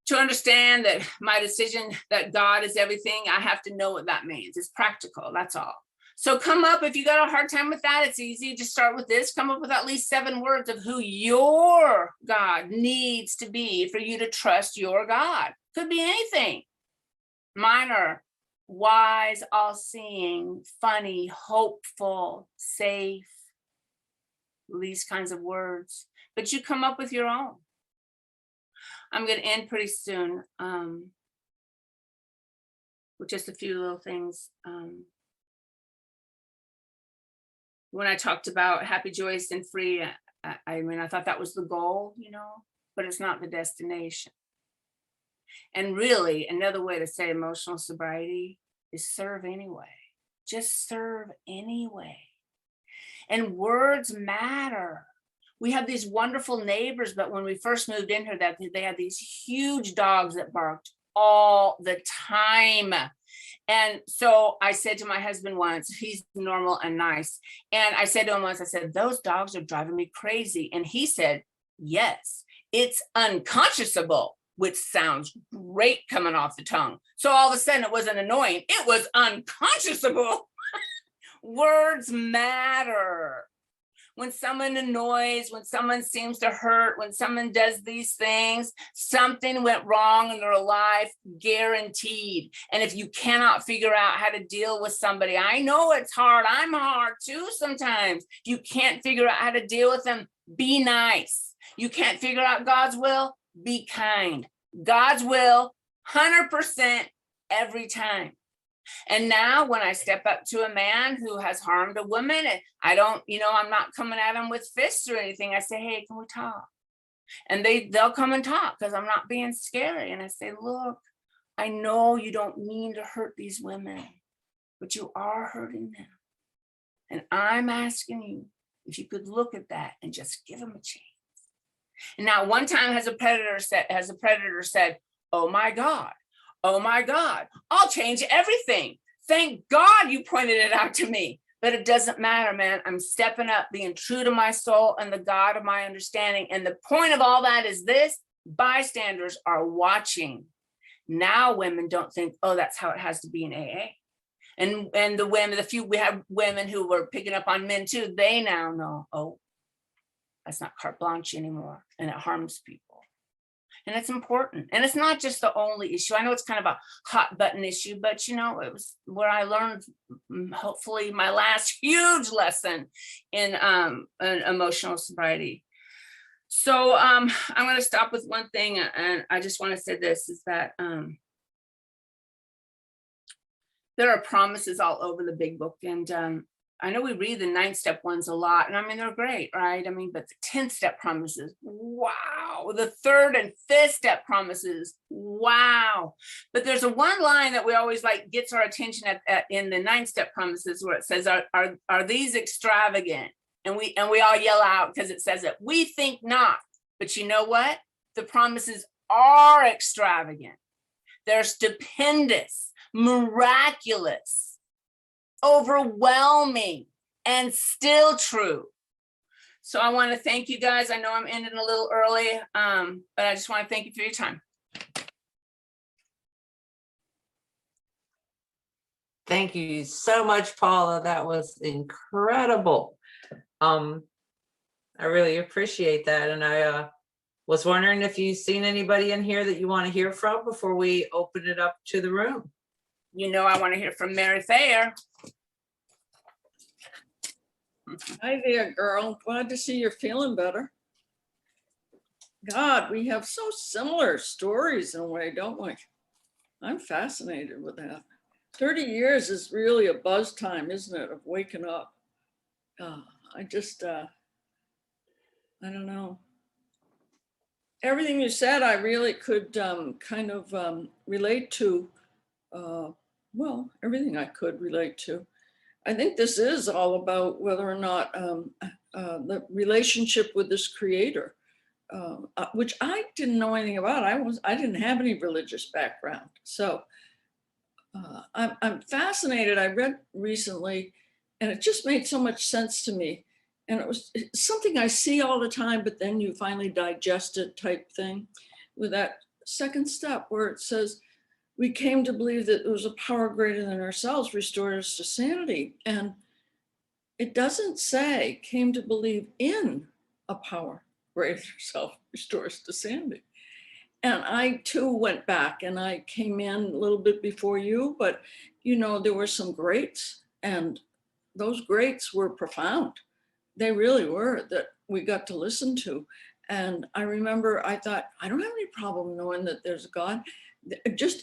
To understand that my decision that God is everything, I have to know what that means. It's practical, that's all. So come up, if you got a hard time with that, it's easy. Just start with this. Come up with at least 7 words of who your God needs to be for you to trust your God. Could be anything. Mine are wise, all-seeing, funny, hopeful, safe, these kinds of words. But you come up with your own. I'm going to end pretty soon with just a few little things. When I talked about happy, joyous, and free, I mean, I thought that was the goal, you know, but it's not the destination. And really, another way to say emotional sobriety is serve anyway. Just serve anyway. And words matter. We have these wonderful neighbors, but when we first moved in here, that they had these huge dogs that barked all the time. And so I said to my husband once, he's normal and nice. And I said to him once, I said, those dogs are driving me crazy. And he said, yes, it's unconscionable, which sounds great coming off the tongue. So all of a sudden it wasn't annoying. It was unconscionable. Words matter. When someone annoys, when someone seems to hurt, when someone does these things, something went wrong in their life, guaranteed. And if you cannot figure out how to deal with somebody, I know it's hard. I'm hard too sometimes. You can't figure out how to deal with them, be nice. You can't figure out God's will, be kind. God's will, 100% every time. And now when I step up to a man who has harmed a woman, and I don't, you know, I'm not coming at him with fists or anything. I say, hey, can we talk? And they'll come and talk because I'm not being scary. And I say, look, I know you don't mean to hurt these women, but you are hurting them. And I'm asking you if you could look at that and just give them a chance. And now one time has a predator said, oh my God, I'll change everything. Thank God you pointed it out to me. But it doesn't matter, man. I'm stepping up, being true to my soul and the God of my understanding. And the point of all that is this: bystanders are watching. Now women don't think, oh, that's how it has to be in AA. And the women, we have women who were picking up on men too. They now know, oh, that's not carte blanche anymore, and it harms people. And it's important. And it's not just the only issue. I know it's kind of a hot button issue, but you know, it was where I learned, hopefully, my last huge lesson in emotional sobriety. So I'm going to stop with one thing, and I just want to say this, is that there are promises all over the big book. And I know we read the 9-step ones a lot, and I mean, they're great, right? I mean, but the 10th-step promises, wow. The 3rd and 5th step promises, wow. But there's a one line that we always like gets our attention at in the 9-step promises, where it says, are these extravagant? And we all yell out because it says it. We think not, but you know what? The promises are extravagant. They're stupendous, miraculous, overwhelming. and still true. So I want to thank you guys. I know I'm ending a little early, but I just want to thank you for your time. Thank you so much, Paula. That was incredible. I really appreciate that. And I was wondering if you've seen anybody in here that you want to hear from before we open it up to the room. You know, I want to hear from Mary Thayer. Hi there, girl. Glad to see you're feeling better. God, we have so similar stories in a way, don't we? I'm fascinated with that. 30 years is really a buzz time, isn't it, of waking up? I don't know. Everything you said, I really could kind of relate to. Well, everything I could relate to. I think this is all about whether or not the relationship with this creator, which I didn't know anything about. I didn't have any religious background. So I'm fascinated. I read recently and it just made so much sense to me. And it's something I see all the time, but then you finally digest it type thing with that second step where it says, we came to believe that there was a power greater than ourselves restored us to sanity. And it doesn't say came to believe in a power greater than yourself restores to sanity. And I too went back and I came in a little bit before you, but you know, there were some greats and those greats were profound. They really were, that we got to listen to. And I remember I thought, I don't have any problem knowing that there's a God.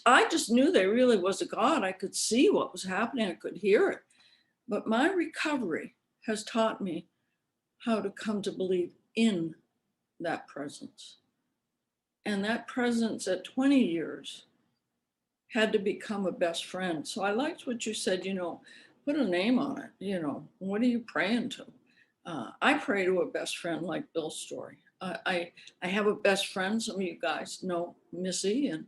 I just knew there really was a God. I could see what was happening. I could hear it. But my recovery has taught me how to come to believe in that presence. And that presence at 20 years had to become a best friend. So I liked what you said, you know, put a name on it. You know, what are you praying to? I pray to a best friend like Bill's story. I have a best friend, some of you guys know Missy, and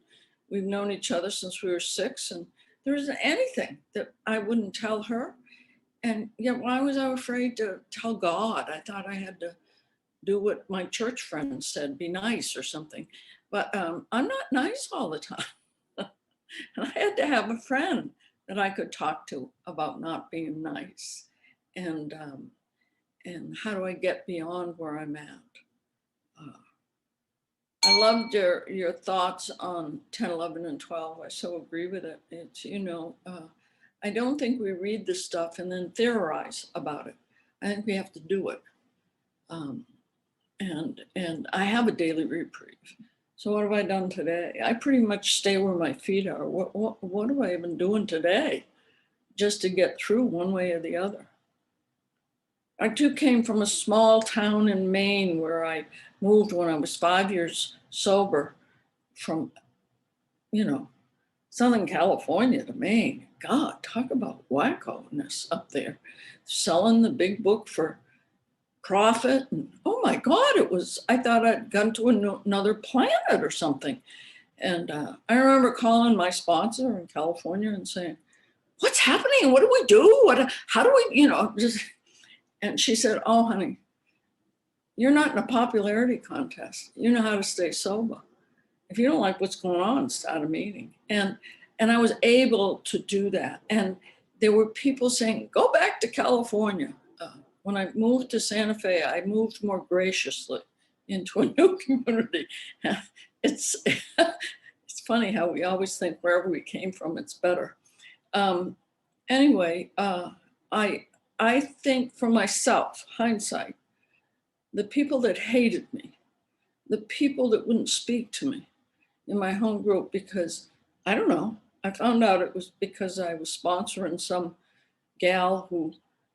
we've known each other since we were 6, and there isn't anything that I wouldn't tell her. And yet, why was I afraid to tell God? I thought I had to do what my church friends said, be nice or something. But I'm not nice all the time. And I had to have a friend that I could talk to about not being nice. And how do I get beyond where I'm at? I loved your thoughts on 10, 11, and 12. I so agree with it. It's, you know, I don't think we read this stuff and then theorize about it. I think we have to do it. And I have a daily reprieve. So what have I done today? I pretty much stay where my feet are. What have I been doing today just to get through one way or the other? I too came from a small town in Maine where I moved when I was 5 years sober from, you know, Southern California to Maine. God, talk about wacko-ness up there. Selling the big book for profit. And oh my God, I thought I'd gone to another planet or something. And I remember calling my sponsor in California and saying, what's happening? What do we do? How do we, you know, just, and she said, oh, honey, you're not in a popularity contest. You know how to stay sober. If you don't like what's going on, start a meeting. And I was able to do that. And there were people saying, go back to California. When I moved to Santa Fe, I moved more graciously into a new community. It's funny how we always think wherever we came from, it's better. Anyway, I think for myself, hindsight, the people that hated me, the people that wouldn't speak to me in my home group, because I don't know, I found out it was because I was sponsoring some gal who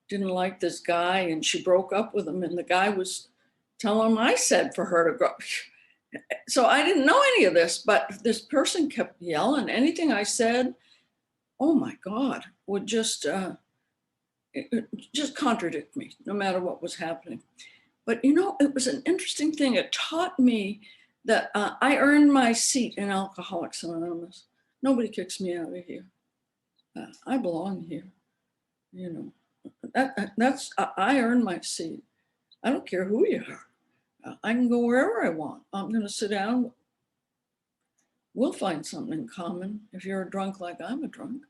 didn't like this guy and she broke up with him, and the guy was telling him I said for her to go. So I didn't know any of this, but this person kept yelling. Anything I said, oh my God, would just contradict me no matter what was happening. But you know, it was an interesting thing. It taught me that I earned my seat in Alcoholics Anonymous. Nobody kicks me out of here. I belong here, you know. I earned my seat. I don't care who you are. I can go wherever I want. I'm going to sit down. We'll find something in common if you're a drunk like I'm a drunk.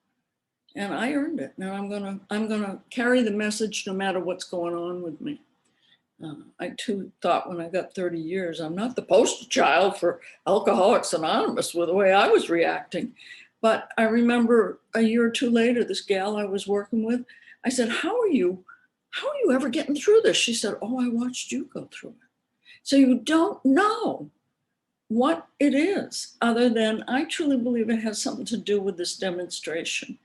And I earned it. Now I'm gonna carry the message no matter what's going on with me. I too thought when I got 30 years, I'm not the poster child for Alcoholics Anonymous with the way I was reacting. But I remember a year or two later, this gal I was working with, I said, how are you ever getting through this? She said, oh, I watched you go through it. So you don't know what it is, other than I truly believe it has something to do with this demonstration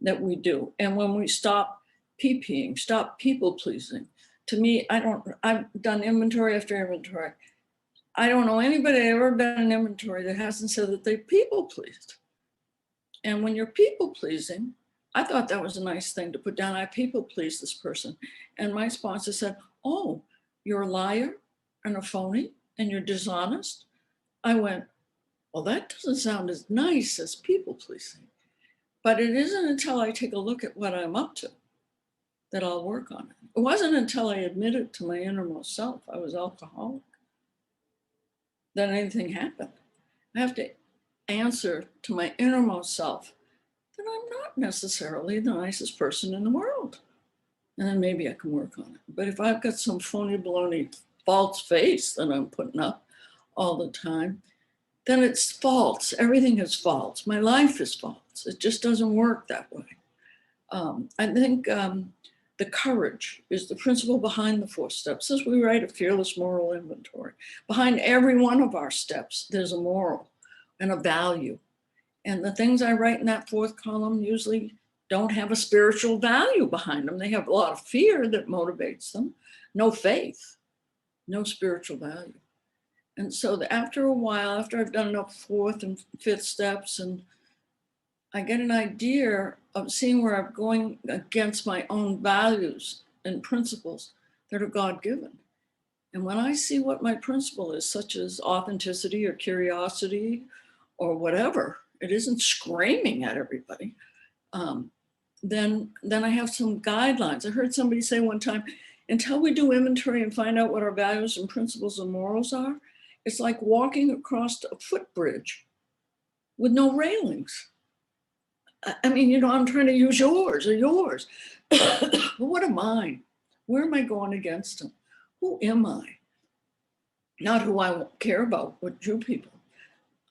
that we do. And when we stop PPing, stop people pleasing. To me, I've done inventory after inventory. I don't know anybody ever done an inventory that hasn't said that they people pleased. And when you're people pleasing, I thought that was a nice thing to put down. I people please this person. And my sponsor said, oh, you're a liar and a phony and you're dishonest. I went, well, that doesn't sound as nice as people pleasing. But it isn't until I take a look at what I'm up to that I'll work on it. It wasn't until I admitted to my innermost self I was alcoholic that anything happened. I have to answer to my innermost self that I'm not necessarily the nicest person in the world. And then maybe I can work on it. But if I've got some phony baloney false face that I'm putting up all the time, then it's false. Everything is false. My life is false. It just doesn't work that way. I think the courage is the principle behind the 4 steps. As we write a fearless moral inventory, behind every one of our steps, there's a moral and a value. And the things I write in that 4th column usually don't have a spiritual value behind them. They have a lot of fear that motivates them, no faith, no spiritual value. And so after a while, after I've done enough 4th and 5th steps, and I get an idea of seeing where I'm going against my own values and principles that are God-given. And when I see what my principle is, such as authenticity or curiosity or whatever, it isn't screaming at everybody, then I have some guidelines. I heard somebody say one time, until we do inventory and find out what our values and principles and morals are, it's like walking across a footbridge with no railings. I mean, I'm trying to use yours or yours. But what are mine? Where am I going against them? Who am I? Not who I care about, but you people.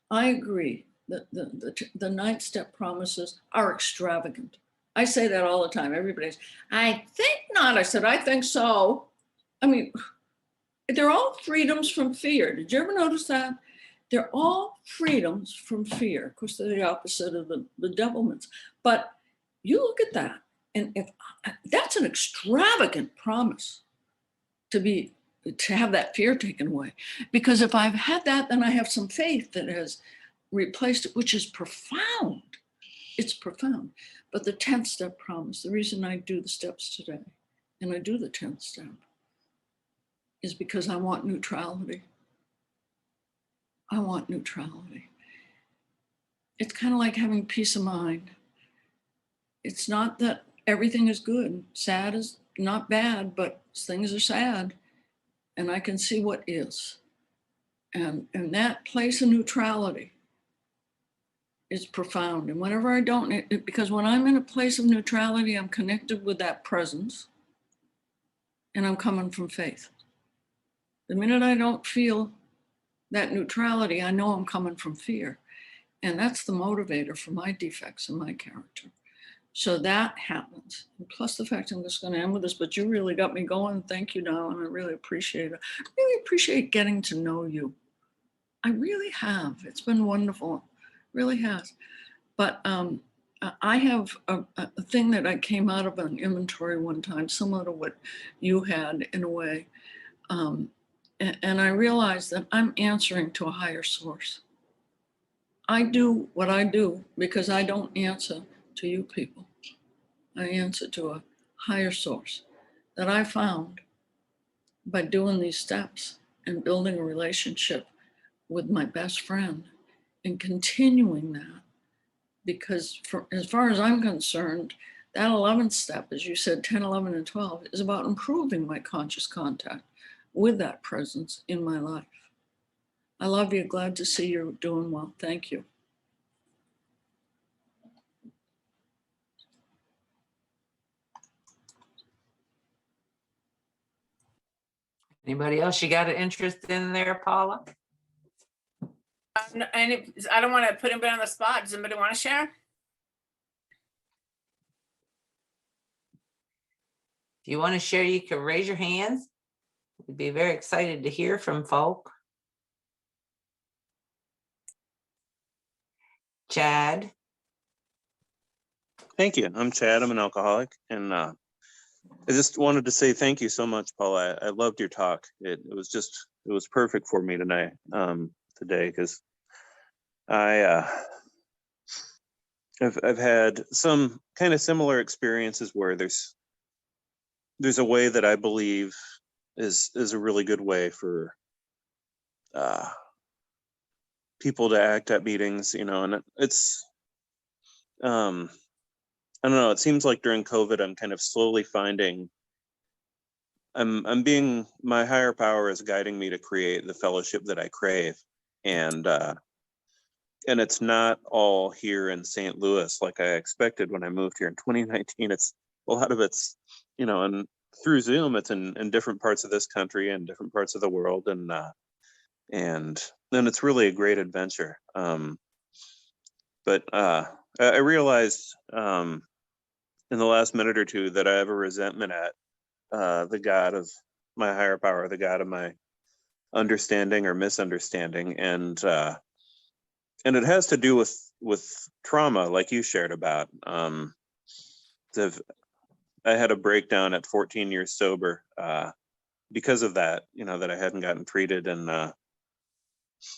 I agree that the 9th step promises are extravagant. I say that all the time. Everybody's, I think not. I said, I think so. I mean, they're all freedoms from fear. Did you ever notice that? They're all freedoms from fear. Of course, they're the opposite of the devilments. But you look at that, and if that's an extravagant promise to have that fear taken away. Because if I've had that, then I have some faith that has replaced it, which is profound. It's profound. But the 10th step promise, the reason I do the steps today, and I do the 10th step, is because I want neutrality. I want neutrality. It's kind of like having peace of mind. It's not that everything is good. Sad is not bad, but things are sad. And I can see what is. And that place of neutrality is profound. And whenever I don't, because when I'm in a place of neutrality, I'm connected with that presence and I'm coming from faith. The minute I don't feel that neutrality, I know I'm coming from fear. And that's the motivator for my defects in my character. So that happens. And plus the fact I'm just going to end with this, but you really got me going. Thank you, Now, and I really appreciate it. I really appreciate getting to know you. I really have. It's been wonderful. It really has. But I have a thing that I came out of an inventory one time, similar to what you had in a way. And I realized that I'm answering to a higher source. I do what I do because I don't answer to you people. I answer to a higher source that I found by doing these steps and building a relationship with my best friend and continuing that. Because as far as I'm concerned, that 11th step, as you said, 10, 11, and 12, is about improving my conscious contact with that presence in my life. I love you. Glad to see you're doing well. Thank you. Anybody else you got an interest in there, Paula? I don't want to put anybody on the spot. Does anybody want to share? If you want to share, you can raise your hands. We'd be very excited to hear from folk. Chad. Thank you. I'm Chad. I'm an alcoholic. And I just wanted to say thank you so much, Paula. I loved your talk. It was perfect for me tonight, today, because I've had some kind of similar experiences where there's a way that I believe is a really good way for people to act at meetings, and it's I don't know, it seems like during COVID I'm kind of slowly finding my higher power is guiding me to create the fellowship that I crave. And it's not all here in St. Louis like I expected when I moved here in 2019. It's a lot of it's, and through Zoom, it's in different parts of this country and different parts of the world. And then it's really a great adventure. But I realized in the last minute or two that I have a resentment at the God of my higher power, the God of my understanding or misunderstanding, and it has to do with trauma, like you shared about. I had a breakdown at 14 years sober because of that, that I hadn't gotten treated, and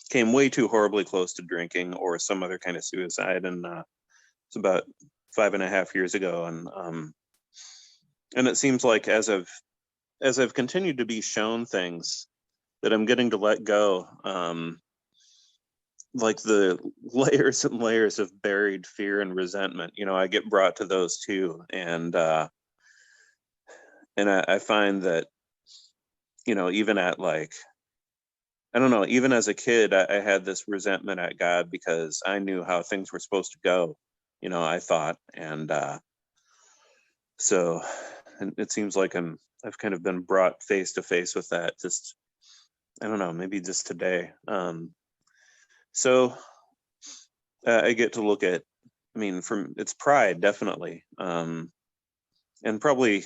came way too horribly close to drinking or some other kind of suicide. And it's about 5.5 years ago, and it seems like as I've continued to be shown things that I'm getting to let go, like the layers and layers of buried fear and resentment, I get brought to those too. And I find that, even at I don't know, even as a kid, I had this resentment at God because I knew how things were supposed to go, I thought. And so it seems like I've kind of been brought face to face with that, just, I don't know, maybe just today. So I get to look at, from it's pride, definitely. And probably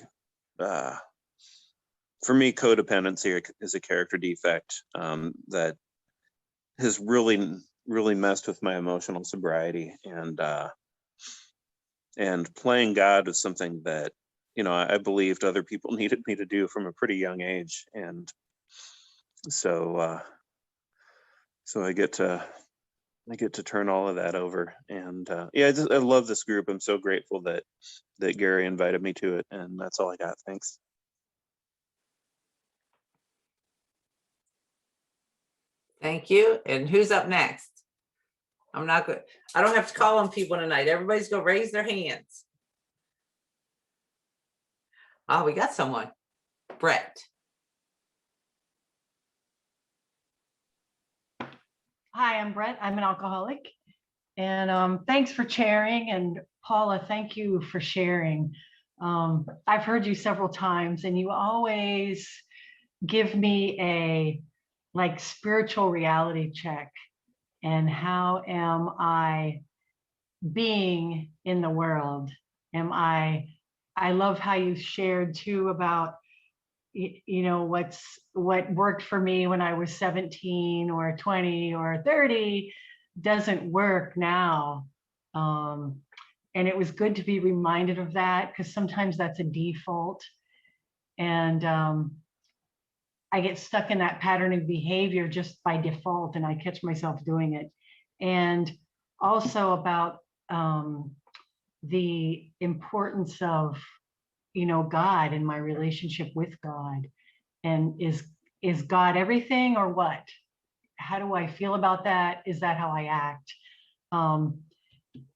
for me, codependency is a character defect that has really, really messed with my emotional sobriety. And playing God is something that, I believed other people needed me to do from a pretty young age. And so I get to turn all of that over. And yeah, I love this group. I'm so grateful that Gary invited me to it. And that's all I got. Thanks. Thank you. And who's up next? I'm not good. I don't have to call on people tonight. Everybody's gonna raise their hands. Oh, we got someone. Brett. Hi, I'm Brett. I'm an alcoholic. And thanks for sharing. And Paula, thank you for sharing. I've heard you several times and you always give me a spiritual reality check. And how am I being in the world? I love how you shared too about what worked for me when I was 17 or 20 or 30 doesn't work now. And it was good to be reminded of that, because sometimes that's a default. And I get stuck in that pattern of behavior just by default, and I catch myself doing it. And also about the importance of God and my relationship with God. And is God everything or what? How do I feel about that? Is that how I act?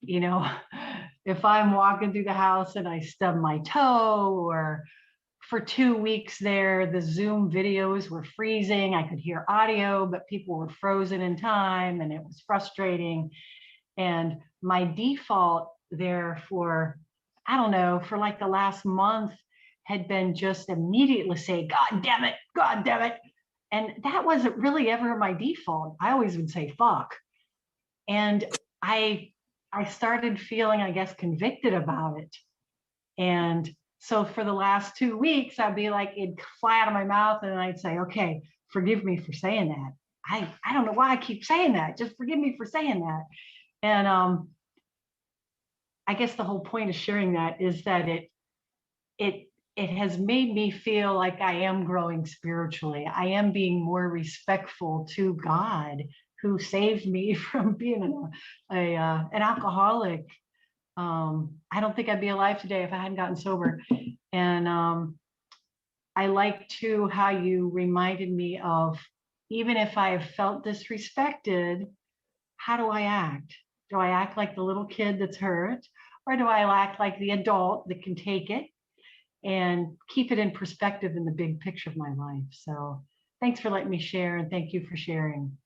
you know, if I'm walking through the house and I stub my toe, or for 2 weeks there, the Zoom videos were freezing. I could hear audio, but people were frozen in time, and it was frustrating. And my default there for, I don't know, for like the last month had been just immediately say, God damn it, God damn it. And that wasn't really ever my default. I always would say fuck. And I started feeling, I guess, convicted about it. And so for the last 2 weeks, I'd be like, it'd fly out of my mouth, and I'd say, okay, forgive me for saying that. I don't know why I keep saying that. Just forgive me for saying that. And I guess the whole point of sharing that is that it has made me feel like I am growing spiritually. I am being more respectful to God, who saved me from being an alcoholic. I don't think I'd be alive today if I hadn't gotten sober. And I like too how you reminded me of, even if I have felt disrespected, how do I act? Do I act like the little kid that's hurt, or do I act like the adult that can take it and keep it in perspective in the big picture of my life? So thanks for letting me share, and thank you for sharing.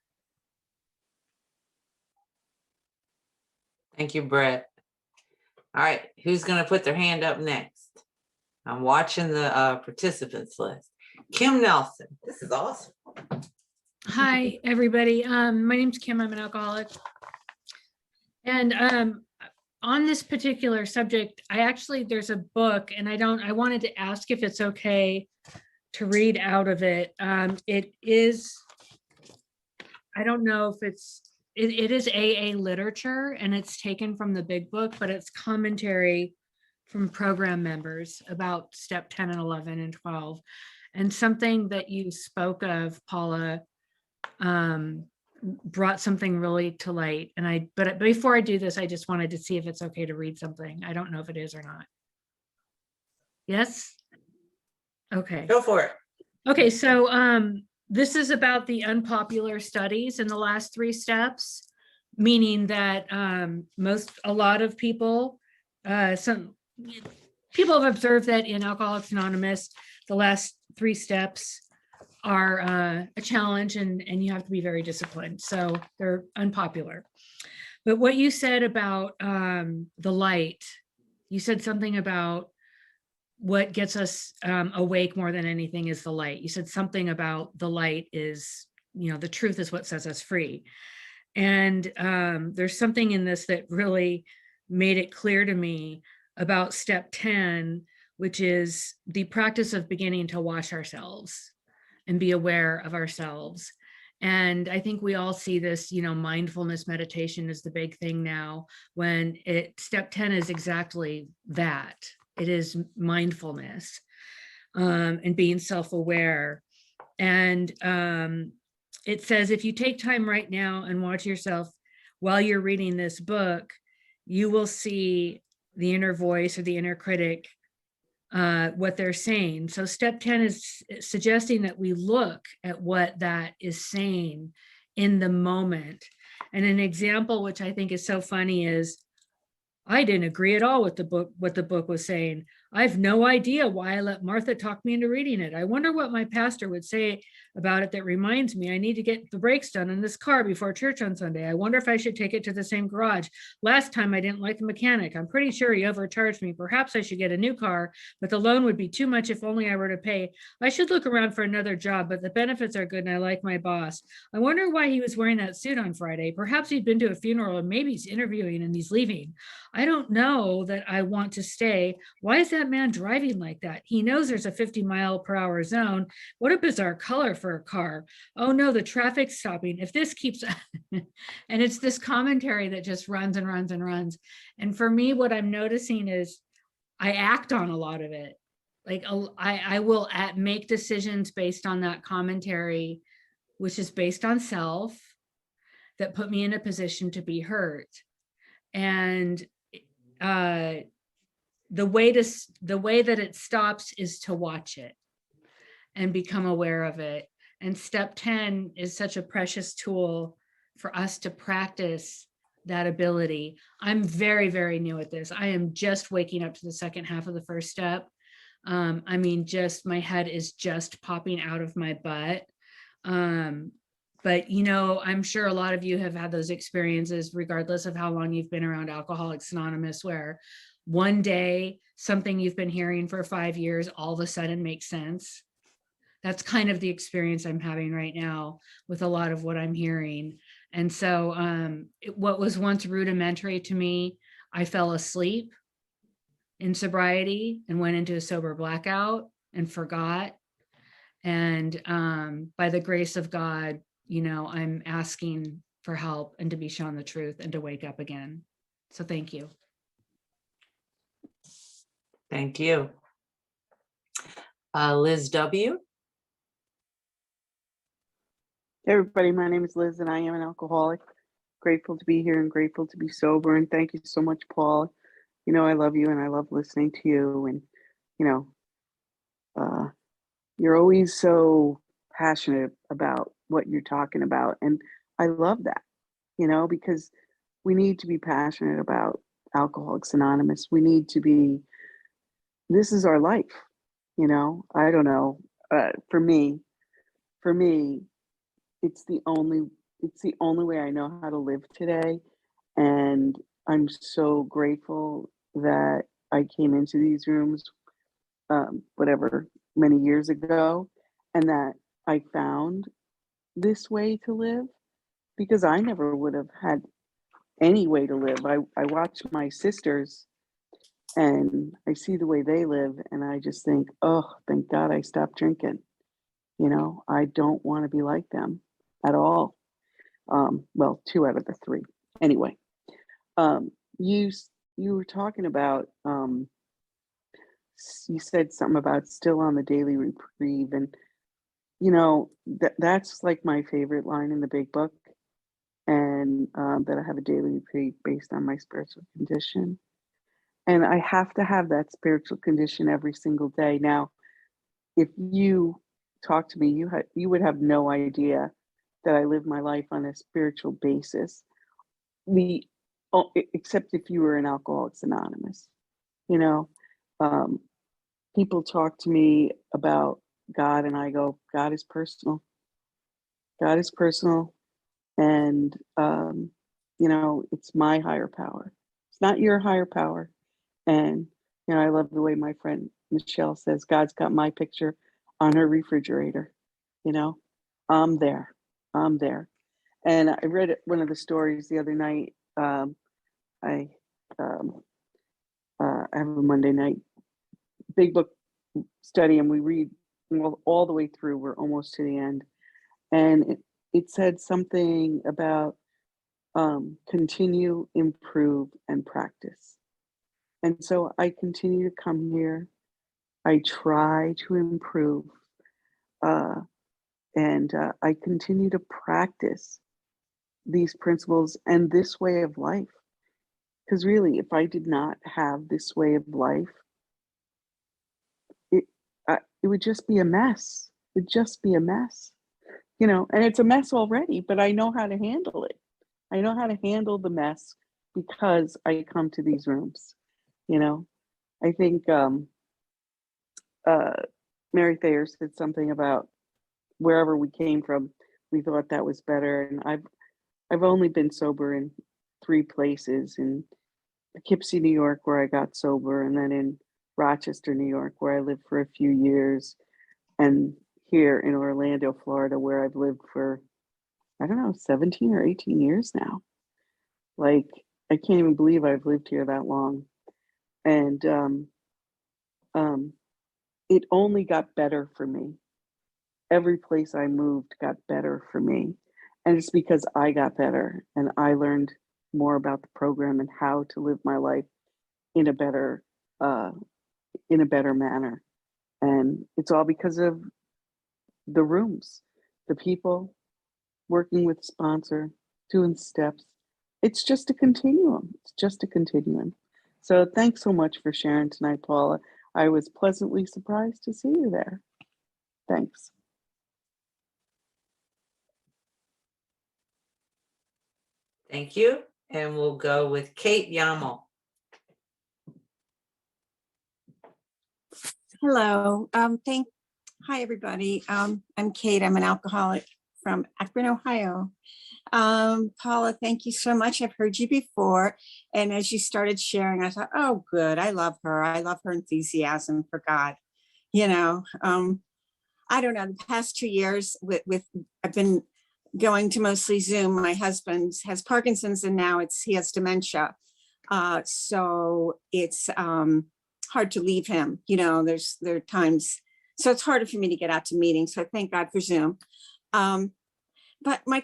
Thank you, Brett. All right, who's gonna put their hand up next? I'm watching the participants list. Kim Nelson, this is awesome. Hi, everybody. My name's Kim. I'm an alcoholic. And on this particular subject, there's a book, and I wanted to ask if it's okay to read out of it. It is, I don't know if it is AA literature, and it's taken from the big book, but it's commentary from program members about step 10 and 11 and 12. And something that you spoke of, Paula, brought something really to light. But before I do this, I just wanted to see if it's okay to read something. I don't know if it is or not. Yes? Okay. Go for it. Okay, so this is about the unpopular studies in the last 3 steps, meaning that a lot of people, some people have observed that in Alcoholics Anonymous, the last 3 steps are a challenge, and you have to be very disciplined. So they're unpopular. But what you said about the light, you said something about what gets us awake more than anything is the light. You said something about the light is, the truth is what sets us free. And there's something in this that really made it clear to me about step 10, which is the practice of beginning to watch ourselves and be aware of ourselves. And I think we all see this, mindfulness meditation is the big thing now, when step 10 is exactly that. It is mindfulness and being self-aware. And it says, if you take time right now and watch yourself while you're reading this book, you will see the inner voice or the inner critic, what they're saying. So step 10 is suggesting that we look at what that is saying in the moment. And an example, which I think is so funny, is I didn't agree at all with what the book was saying. I have no idea why I let Martha talk me into reading it. I wonder what my pastor would say about it that reminds me I need to get the brakes done in this car before church on Sunday. I wonder if I should take it to the same garage. Last time I didn't like the mechanic. I'm pretty sure he overcharged me. Perhaps I should get a new car, but the loan would be too much if only I were to pay. I should look around for another job, but the benefits are good and I like my boss. I wonder why he was wearing that suit on Friday. Perhaps he'd been to a funeral and maybe he's interviewing and he's leaving. I don't know that I want to stay. Why is that man driving like that? He knows there's a 50-mile-per-hour zone. What a bizarre color for a car. Oh no, the traffic's stopping. If this keeps, and it's this commentary that just runs and runs and runs. And for me, what I'm noticing is I act on a lot of it. Like I will make decisions based on that commentary, which is based on self, that put me in a position to be hurt. And the way that it stops is to watch it and become aware of it. And step 10 is such a precious tool for us to practice that ability. I'm very, very new at this. I am just waking up to the second half of the first step. I mean, just my head is just popping out of my butt. But, you know, I'm sure a lot of you have had those experiences, regardless of how long you've been around Alcoholics Anonymous, where one day something you've been hearing for 5 years all of a sudden makes sense. That's kind of the experience I'm having right now with a lot of what I'm hearing. And so what was once rudimentary to me, I fell asleep in sobriety and went into a sober blackout and forgot. And by the grace of God, you know, I'm asking for help and to be shown the truth and to wake up again. So thank you. Thank you. Liz W. Hey everybody, my name is Liz and I am an alcoholic. Grateful to be here and grateful to be sober. And thank you so much, Paul. You know, I love you and I love listening to you. And, you know, you're always so passionate about what you're talking about. And I love that, you know, because we need to be passionate about Alcoholics Anonymous. We need to be, this is our life, you know, I don't know. For me, it's the only way I know how to live today. And I'm so grateful that I came into these rooms, whatever, many years ago, and that I found this way to live, because I never would have had any way to live. I watch my sisters and I see the way they live and I just think, oh, thank God I stopped drinking. You know, I don't want to be like them at all. Well, 2 out of the 3. Anyway, you were talking about, you said something about still on the daily reprieve, and you know that's like my favorite line in the big book, and that I have a daily reprieve based on my spiritual condition, and I have to have that spiritual condition every single day. Now, if you talk to me, you would have no idea that I live my life on a spiritual basis. Except if you were in Alcoholics Anonymous, you know, people talk to me about God and I go, God is personal. God is personal. And, you know, it's my higher power. It's not your higher power. And, you know, I love the way my friend Michelle says, God's got my picture on her refrigerator. You know, I'm there. I'm there. And I read one of the stories the other night. I have a Monday night big book study, and we read all the way through. We're almost to the end, and it said something about continue, improve, and practice. And so I continue to come here. I try to improve, and I continue to practice these principles and this way of life. Because really, if I did not have this way of life, it would just be a mess. It would just be a mess, you know, and it's a mess already, but I know how to handle it. I know how to handle the mess because I come to these rooms, you know. I think Mary Thayer said something about wherever we came from, we thought that was better. And I've only been sober in 3 places, in Poughkeepsie, New York, where I got sober, and then in Rochester, New York, where I lived for a few years, and here in Orlando, Florida, where I've lived for, I don't know, 17 or 18 years now. Like, I can't even believe I've lived here that long. And it only got better for me. Every place I moved got better for me. And it's because I got better and I learned more about the program and how to live my life in a better manner. And it's all because of the rooms, the people, working with sponsor, doing steps. It's just a continuum. It's just a continuum. So thanks so much for sharing tonight, Paula. I was pleasantly surprised to see you there. Thanks. Thank you. And we'll go with Kate Yamal. Hello. Hi, everybody. I'm Kate. I'm an alcoholic from Akron, Ohio. Paula, thank you so much. I've heard you before. And as you started sharing, I thought, oh, good. I love her. I love her enthusiasm for God. You know, I don't know, the past 2 years I've been going to mostly Zoom. My husband has Parkinson's and now he has dementia. So it's hard to leave him. You know, there are times, so it's harder for me to get out to meetings. So thank God for Zoom. But I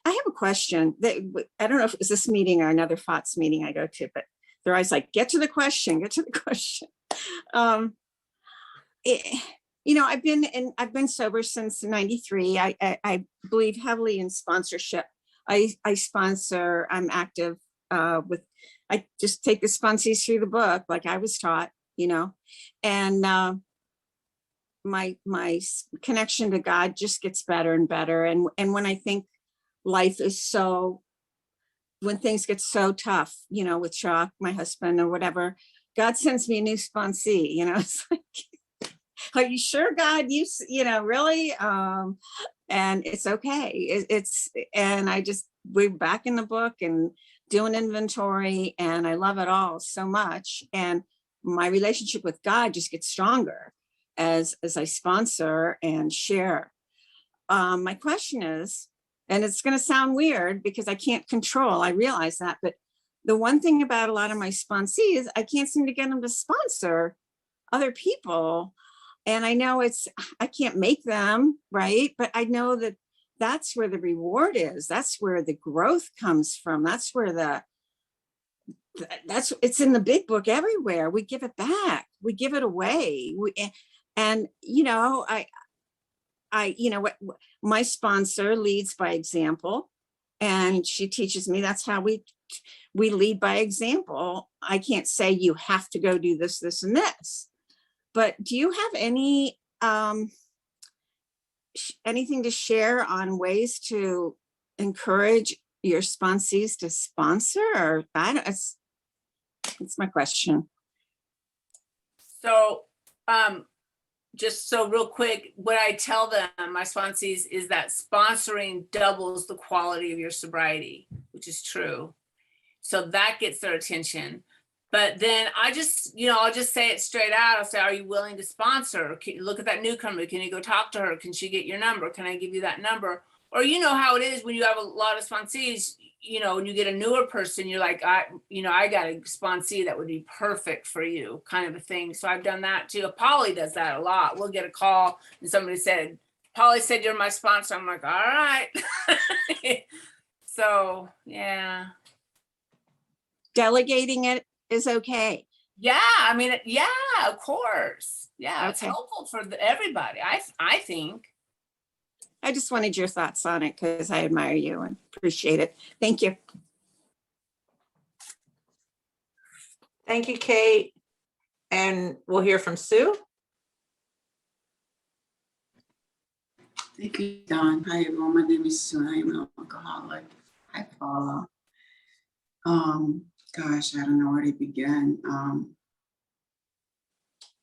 have a question that I don't know if it was this meeting or another FOTS meeting I go to, but they're always like, get to the question, get to the question. You know, I've been sober since '93. I believe heavily in sponsorship. I sponsor, I'm active I just take the sponsees through the book like I was taught, you know, and my connection to God just gets better and better. And when I think life is when things get so tough, you know, with Chuck, my husband or whatever, God sends me a new sponsee, you know, it's like, are you sure, God, you know, really? And it's okay. And we're back in the book and doing inventory, and I love it all so much. And my relationship with God just gets stronger as I sponsor and share. My question is, and it's going to sound weird because I can't control, I realize that, but the one thing about a lot of my sponsees, I can't seem to get them to sponsor other people. And I know I can't make them, right? But I know that that's where the reward is. That's where the growth comes from. That's where it's in the big book everywhere. We give it back. We give it away. And you know, you know what, my sponsor leads by example, and she teaches me that's how we lead by example. I can't say you have to go do this, this, and this. But do you have anything to share on ways to encourage your sponsees to sponsor? Or it's my question. So, just so real quick, what I tell them, my sponsees, is that sponsoring doubles the quality of your sobriety, which is true. So that gets their attention. But then I'll just say it straight out. I'll say, are you willing to sponsor? Can you look at that newcomer? Can you go talk to her? Can she get your number? Can I give you that number? Or you know how it is when you have a lot of sponsees, you know, when you get a newer person, you're like, I got a sponsee that would be perfect for you, kind of a thing. So I've done that too. Paula does that a lot. We'll get a call and somebody said, Paula said you're my sponsor. I'm like, all right. So yeah. Delegating it is okay. Yeah, I mean, yeah, of course. Yeah, okay. It's helpful for everybody, I think. I just wanted your thoughts on it because I admire you and appreciate it. Thank you. Thank you, Kate. And we'll hear from Sue. Thank you, Don. Hi, everyone. My name is Sue. I am an alcoholic. Hi, Paula. Gosh, I don't know where to begin.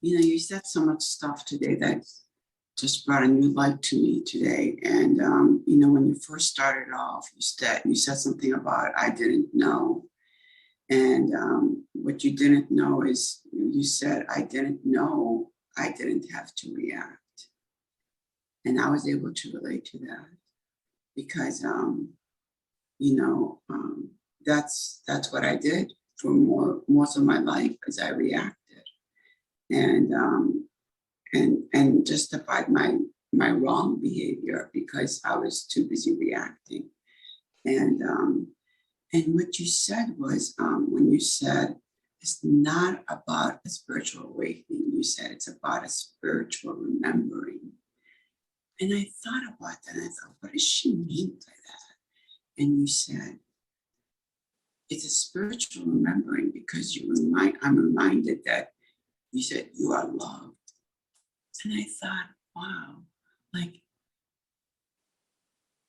You know, you said so much stuff today that just brought a new light to me today. And, you know, when you first started off, you said something about I didn't know. And what you didn't know is you said, I didn't know I didn't have to react. And I was able to relate to that because, you know, that's what I did for most of my life, as I reacted and justified my wrong behavior because I was too busy reacting. And what you said was when you said it's not about a spiritual awakening, you said it's about a spiritual remembering. And I thought about that and I thought, what does she mean by that? And you said, it's a spiritual remembering because I'm reminded that you said you are loved. And I thought, wow, like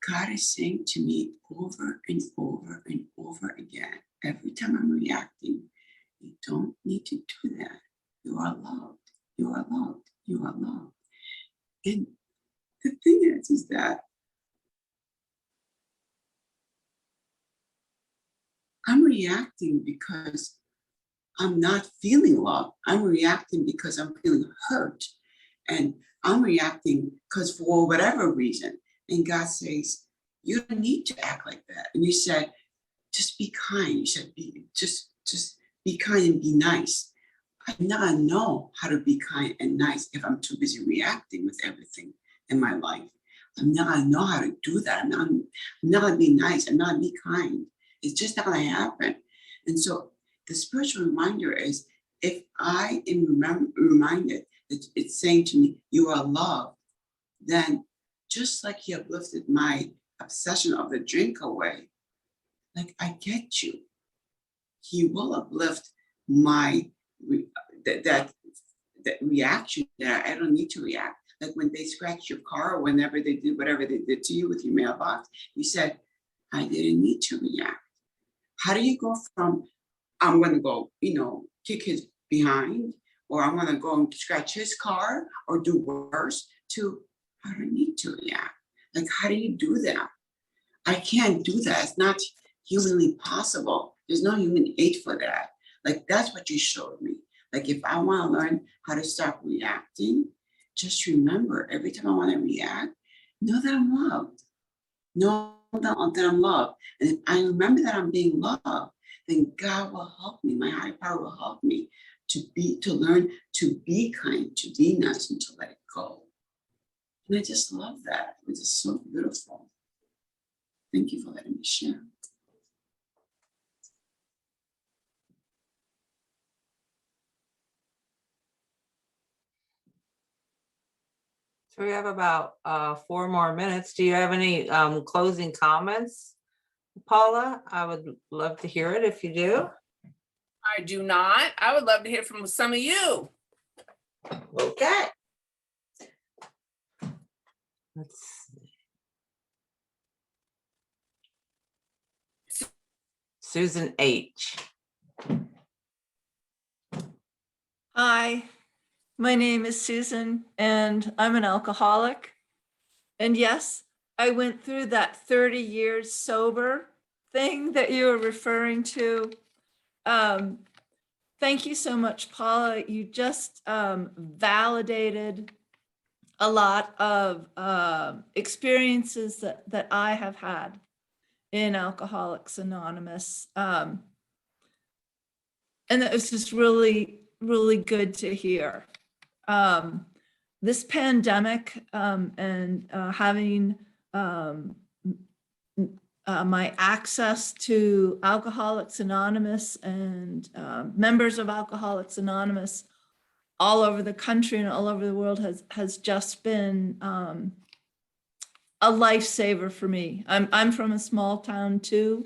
God is saying to me over and over and over again, every time I'm reacting, you don't need to do that. You are loved. You are loved. You are loved. And the thing is that I'm reacting because I'm not feeling love. I'm reacting because I'm feeling hurt. And I'm reacting because for whatever reason. And God says, you don't need to act like that. And you said, just be kind. You said, just be kind and be nice. I now know how to be kind and nice if I'm too busy reacting with everything in my life. I know how to do that. I'm not gonna be nice. I'm not gonna be kind. It's just not gonna happen. And so the spiritual reminder is, if I am reminded that it's saying to me, you are loved, then just like he uplifted my obsession of the drink away, like, I get you. He will uplift my that reaction that I don't need to react. Like when they scratch your car or whenever they did whatever they did to you with your mailbox, you said, I didn't need to react. How do you go from, I'm gonna go, kick his behind, or I'm gonna go and scratch his car or do worse, to I don't need to react? Like, how do you do that? I can't do that. It's not humanly possible. There's no human aid for that. Like, that's what you showed me. Like, if I want to learn how to stop reacting, just remember, every time I want to react, know that I'm loved. Know that I'm loved. And if I remember that I'm being loved, then God will help me. My higher power will help me to learn to be kind, to be nice, and to let it go. And I just love that. It was just so beautiful. Thank you for letting me share. So we have about 4 more minutes. Do you have any closing comments, Paula? I would love to hear it if you do. I do not. I would love to hear from some of you. Okay. Let's see. Susan H. Hi, my name is Susan and I'm an alcoholic. And yes, I went through that 30 years sober thing that you were referring to. Thank you so much, Paula. You just validated a lot of experiences that I have had in Alcoholics Anonymous. And it was just really, really good to hear. This pandemic and having my access to Alcoholics Anonymous and members of Alcoholics Anonymous all over the country and all over the world has just been a lifesaver for me. I'm from a small town too.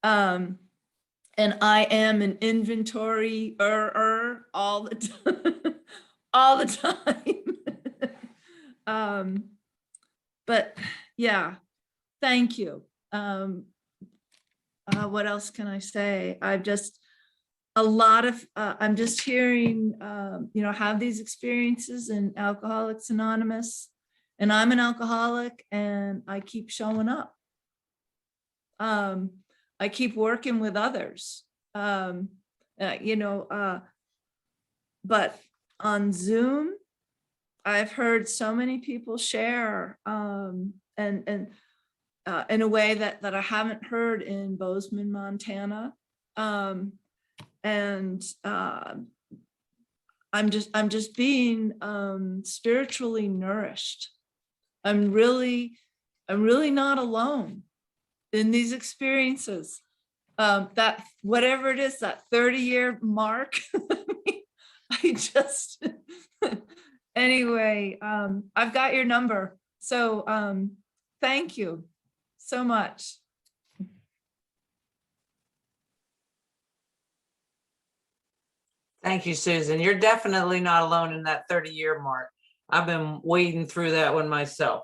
And I am an inventory all the time, all the time. But yeah, thank you. What else can I say? I'm just hearing, have these experiences in Alcoholics Anonymous, and I'm an alcoholic and I keep showing up. I keep working with others, but on Zoom, I've heard so many people share and in a way that I haven't heard in Bozeman, Montana. I'm just being spiritually nourished. I'm really not alone in these experiences. That whatever it is, that 30-year mark, I just anyway, I've got your number. So thank you so much. Thank you, Susan. You're definitely not alone in that 30-year mark. I've been wading through that one myself.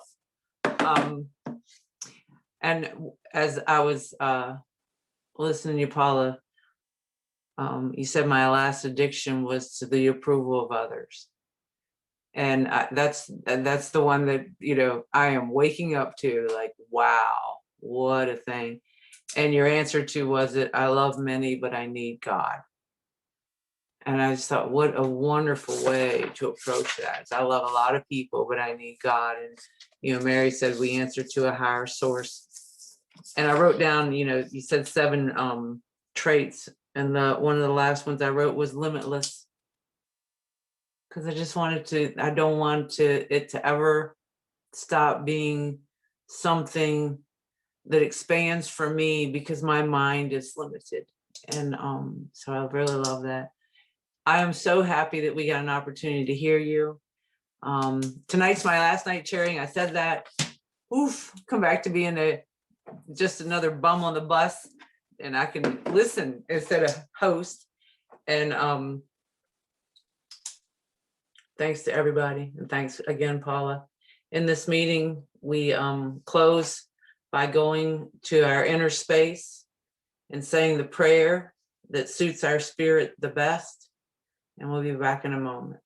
And as I was listening to you, Paula, you said my last addiction was to the approval of others. And that's the one that, you know, I am waking up to, like, wow, what a thing. And your answer to was it, I love many, but I need God. And I just thought, what a wonderful way to approach that. I love a lot of people, but I need God. And, you know, Mary said we answer to a higher source. And I wrote down, you know, you said 7 traits. And one of the last ones I wrote was limitless. Because I just wanted to, I don't want it to ever stop being something that expands for me, because my mind is limited. And so I really love that. I am so happy that we got an opportunity to hear you. Tonight's my last night chairing. I said that. Oof, come back to being just another bum on the bus, and I can listen instead of host. And thanks to everybody, and thanks again, Paula. In this meeting, we close by going to our inner space and saying the prayer that suits our spirit the best. And we'll be back in a moment.